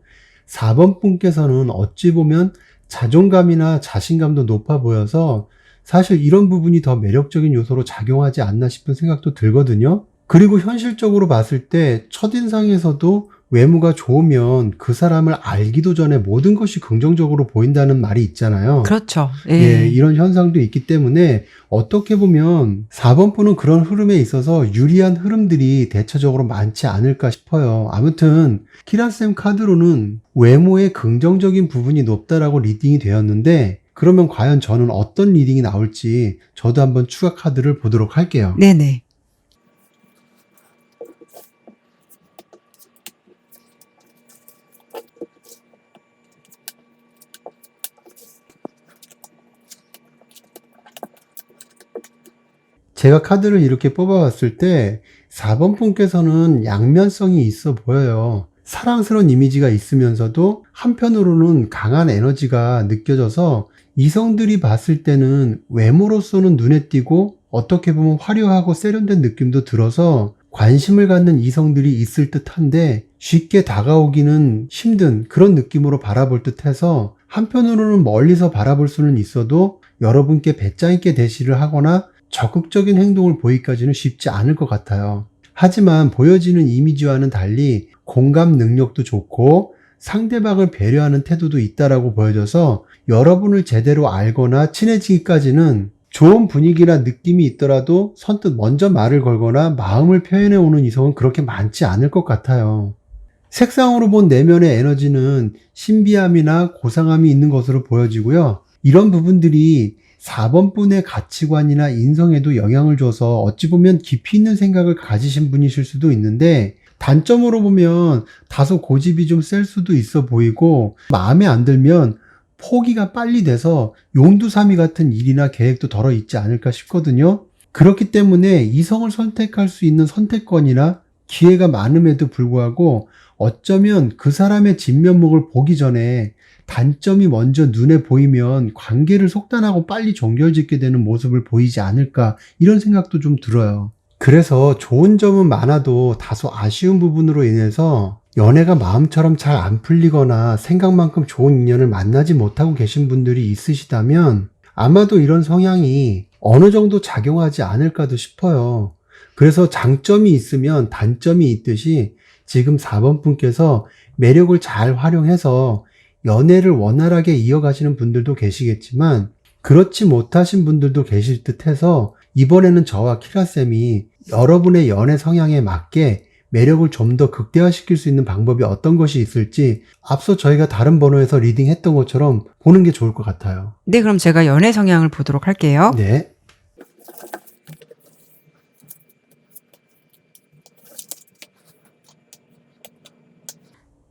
4번 분께서는 어찌 보면 자존감이나 자신감도 높아 보여서 사실 이런 부분이 더 매력적인 요소로 작용하지 않나 싶은 생각도 들거든요. 그리고 현실적으로 봤을 때 첫인상에서도 외모가 좋으면 그 사람을 알기도 전에 모든 것이 긍정적으로 보인다는 말이 있잖아요. 그렇죠. 예, 이런 현상도 있기 때문에 어떻게 보면 4번 분은 그런 흐름에 있어서 유리한 흐름들이 대체적으로 많지 않을까 싶어요. 아무튼 키라쌤 카드로는 외모의 긍정적인 부분이 높다라고 리딩이 되었는데 그러면 과연 저는 어떤 리딩이 나올지 저도 한번 추가 카드를 보도록 할게요. 네네. 제가 카드를 이렇게 뽑아봤을 때 4번 분께서는 양면성이 있어 보여요. 사랑스러운 이미지가 있으면서도 한편으로는 강한 에너지가 느껴져서 이성들이 봤을 때는 외모로서는 눈에 띄고 어떻게 보면 화려하고 세련된 느낌도 들어서 관심을 갖는 이성들이 있을 듯한데 쉽게 다가오기는 힘든 그런 느낌으로 바라볼 듯해서 한편으로는 멀리서 바라볼 수는 있어도 여러분께 배짱 있게 대시를 하거나 적극적인 행동을 보이기까지는 쉽지 않을 것 같아요. 하지만 보여지는 이미지와는 달리 공감 능력도 좋고 상대방을 배려하는 태도도 있다라고 보여져서 여러분을 제대로 알거나 친해지기까지는 좋은 분위기나 느낌이 있더라도 선뜻 먼저 말을 걸거나 마음을 표현해 오는 이성은 그렇게 많지 않을 것 같아요. 색상으로 본 내면의 에너지는 신비함이나 고상함이 있는 것으로 보여지고요. 이런 부분들이 4번 분의 가치관이나 인성에도 영향을 줘서 어찌 보면 깊이 있는 생각을 가지신 분이실 수도 있는데, 단점으로 보면 다소 고집이 좀 셀 수도 있어 보이고 마음에 안 들면 포기가 빨리 돼서 용두사미 같은 일이나 계획도 덜어 있지 않을까 싶거든요. 그렇기 때문에 이성을 선택할 수 있는 선택권이나 기회가 많음에도 불구하고 어쩌면 그 사람의 진면목을 보기 전에 단점이 먼저 눈에 보이면 관계를 속단하고 빨리 종결짓게 되는 모습을 보이지 않을까, 이런 생각도 좀 들어요. 그래서 좋은 점은 많아도 다소 아쉬운 부분으로 인해서 연애가 마음처럼 잘 안 풀리거나 생각만큼 좋은 인연을 만나지 못하고 계신 분들이 있으시다면 아마도 이런 성향이 어느 정도 작용하지 않을까도 싶어요. 그래서 장점이 있으면 단점이 있듯이 지금 4번 분께서 매력을 잘 활용해서 연애를 원활하게 이어가시는 분들도 계시겠지만 그렇지 못하신 분들도 계실 듯 해서 이번에는 저와 키라쌤이 여러분의 연애 성향에 맞게 매력을 좀 더 극대화시킬 수 있는 방법이 어떤 것이 있을지 앞서 저희가 다른 번호에서 리딩했던 것처럼 보는 게 좋을 것 같아요. 네, 그럼 제가 연애 성향을 보도록 할게요. 네.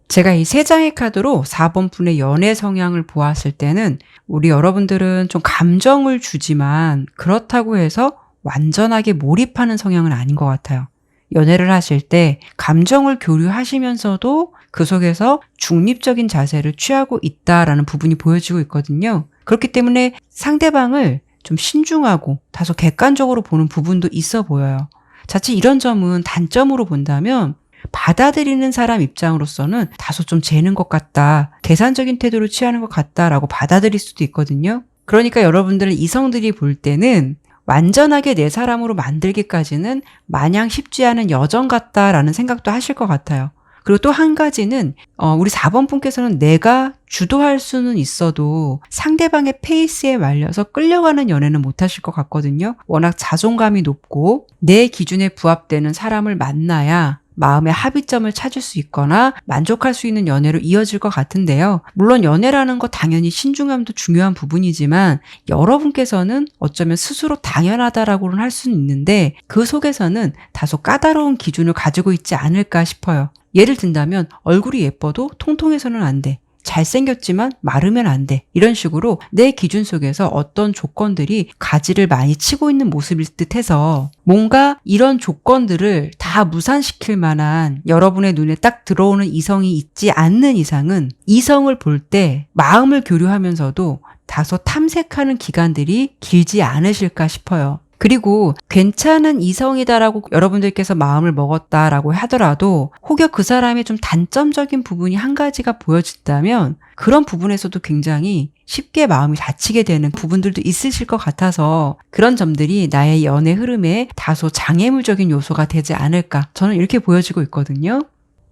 제가 이 3장의 카드로 4번 분의 연애 성향을 보았을 때는 우리 여러분들은 좀 감정을 주지만 그렇다고 해서 완전하게 몰입하는 성향은 아닌 것 같아요. 연애를 하실 때 감정을 교류하시면서도 그 속에서 중립적인 자세를 취하고 있다라는 부분이 보여지고 있거든요. 그렇기 때문에 상대방을 좀 신중하고 다소 객관적으로 보는 부분도 있어 보여요. 자칫 이런 점은 단점으로 본다면 받아들이는 사람 입장으로서는 다소 좀 재는 것 같다, 계산적인 태도를 취하는 것 같다라고 받아들일 수도 있거든요. 그러니까 여러분들은 이성들이 볼 때는 완전하게 내 사람으로 만들기까지는 마냥 쉽지 않은 여정 같다라는 생각도 하실 것 같아요. 그리고 또 한 가지는 우리 4번 분께서는 내가 주도할 수는 있어도 상대방의 페이스에 말려서 끌려가는 연애는 못 하실 것 같거든요. 워낙 자존감이 높고 내 기준에 부합되는 사람을 만나야 마음의 합의점을 찾을 수 있거나 만족할 수 있는 연애로 이어질 것 같은데요. 물론 연애라는 거 당연히 신중함도 중요한 부분이지만 여러분께서는 어쩌면 스스로 당연하다라고는 할 수는 있는데 그 속에서는 다소 까다로운 기준을 가지고 있지 않을까 싶어요. 예를 든다면 얼굴이 예뻐도 통통해서는 안 돼. 잘생겼지만 마르면 안 돼. 이런 식으로 내 기준 속에서 어떤 조건들이 가지를 많이 치고 있는 모습일 듯해서 뭔가 이런 조건들을 다 무산시킬 만한 여러분의 눈에 딱 들어오는 이성이 있지 않는 이상은 이성을 볼 때 마음을 교류하면서도 다소 탐색하는 기간들이 길지 않으실까 싶어요. 그리고 괜찮은 이성이다라고 여러분들께서 마음을 먹었다라고 하더라도 혹여 그 사람의 좀 단점적인 부분이 한 가지가 보여진다면 그런 부분에서도 굉장히 쉽게 마음이 다치게 되는 부분들도 있으실 것 같아서 그런 점들이 나의 연애 흐름에 다소 장애물적인 요소가 되지 않을까, 저는 이렇게 보여지고 있거든요.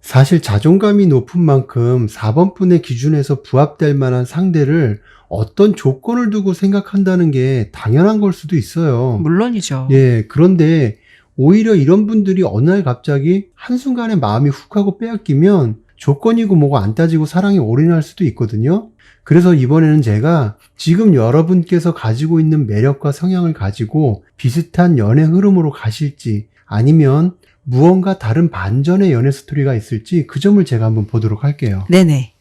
사실 자존감이 높은 만큼 4번 분의 기준에서 부합될 만한 상대를 어떤 조건을 두고 생각한다는 게 당연한 걸 수도 있어요. 물론이죠. 예, 그런데 오히려 이런 분들이 어느 날 갑자기 한순간에 마음이 훅 하고 빼앗기면 조건이고 뭐고 안 따지고 사랑에 올인할 수도 있거든요. 그래서 이번에는 제가 지금 여러분께서 가지고 있는 매력과 성향을 가지고 비슷한 연애 흐름으로 가실지 아니면 무언가 다른 반전의 연애 스토리가 있을지 그 점을 제가 한번 보도록 할게요. 네네.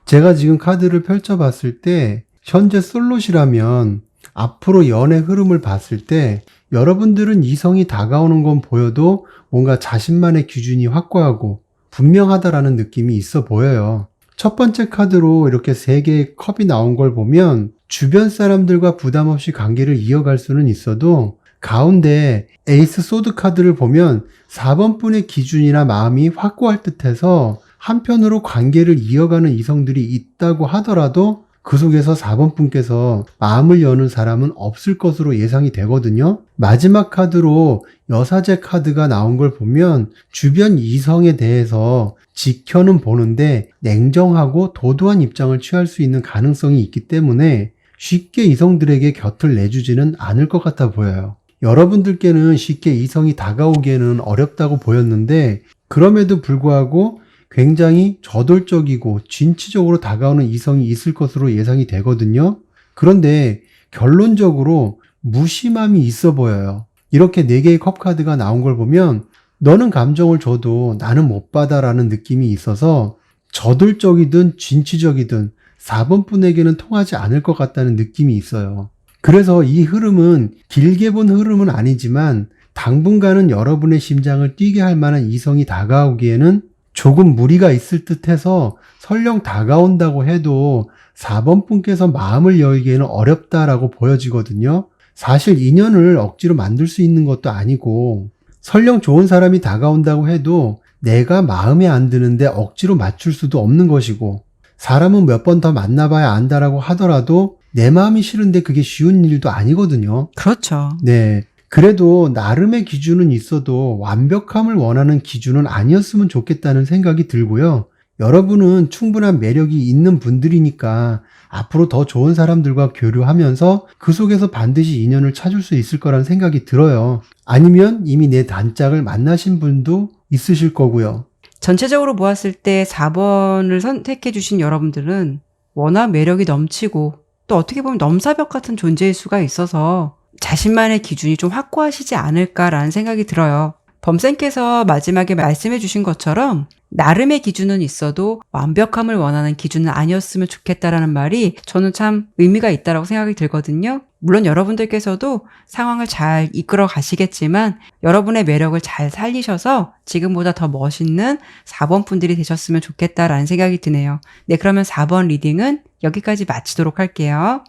제가 지금 카드를 펼쳐봤을 때 현재 솔로시라면 앞으로 연애 흐름을 봤을 때 여러분들은 이성이 다가오는 건 보여도 뭔가 자신만의 기준이 확고하고 분명하다라는 느낌이 있어 보여요. 첫 번째 카드로 이렇게 3개의 컵이 나온 걸 보면 주변 사람들과 부담 없이 관계를 이어갈 수는 있어도 가운데 에이스 소드 카드를 보면 4번 분의 기준이나 마음이 확고할 듯해서 한편으로 관계를 이어가는 이성들이 있다고 하더라도 그 속에서 4번 분께서 마음을 여는 사람은 없을 것으로 예상이 되거든요. 마지막 카드로 여사제 카드가 나온 걸 보면 주변 이성에 대해서 지켜는 보는데 냉정하고 도도한 입장을 취할 수 있는 가능성이 있기 때문에 쉽게 이성들에게 곁을 내주지는 않을 것 같아 보여요. 여러분들께는 쉽게 이성이 다가오기에는 어렵다고 보였는데 그럼에도 불구하고 굉장히 저돌적이고 진취적으로 다가오는 이성이 있을 것으로 예상이 되거든요. 그런데 결론적으로 무심함이 있어 보여요. 이렇게 4개의 컵 카드가 나온 걸 보면 너는 감정을 줘도 나는 못 받아라는 느낌이 있어서 저돌적이든 진취적이든 4번 분에게는 통하지 않을 것 같다는 느낌이 있어요. 그래서 이 흐름은 길게 본 흐름은 아니지만 당분간은 여러분의 심장을 뛰게 할 만한 이성이 다가오기에는 조금 무리가 있을 듯 해서 설령 다가온다고 해도 4번 분께서 마음을 열기에는 어렵다라고 보여지거든요. 사실 인연을 억지로 만들 수 있는 것도 아니고 설령 좋은 사람이 다가온다고 해도 내가 마음에 안 드는데 억지로 맞출 수도 없는 것이고 사람은 몇 번 더 만나봐야 안다라고 하더라도 내 마음이 싫은데 그게 쉬운 일도 아니거든요. 그렇죠. 네. 그래도 나름의 기준은 있어도 완벽함을 원하는 기준은 아니었으면 좋겠다는 생각이 들고요. 여러분은 충분한 매력이 있는 분들이니까 앞으로 더 좋은 사람들과 교류하면서 그 속에서 반드시 인연을 찾을 수 있을 거란 생각이 들어요. 아니면 이미 내 단짝을 만나신 분도 있으실 거고요. 전체적으로 보았을 때 4번을 선택해 주신 여러분들은 워낙 매력이 넘치고 또 어떻게 보면 넘사벽 같은 존재일 수가 있어서 자신만의 기준이 좀 확고하시지 않을까라는 생각이 들어요. 범쌤께서 마지막에 말씀해 주신 것처럼 나름의 기준은 있어도 완벽함을 원하는 기준은 아니었으면 좋겠다라는 말이 저는 참 의미가 있다고 생각이 들거든요. 물론 여러분들께서도 상황을 잘 이끌어 가시겠지만 여러분의 매력을 잘 살리셔서 지금보다 더 멋있는 4번 분들이 되셨으면 좋겠다라는 생각이 드네요. 네, 그러면 4번 리딩은 여기까지 마치도록 할게요.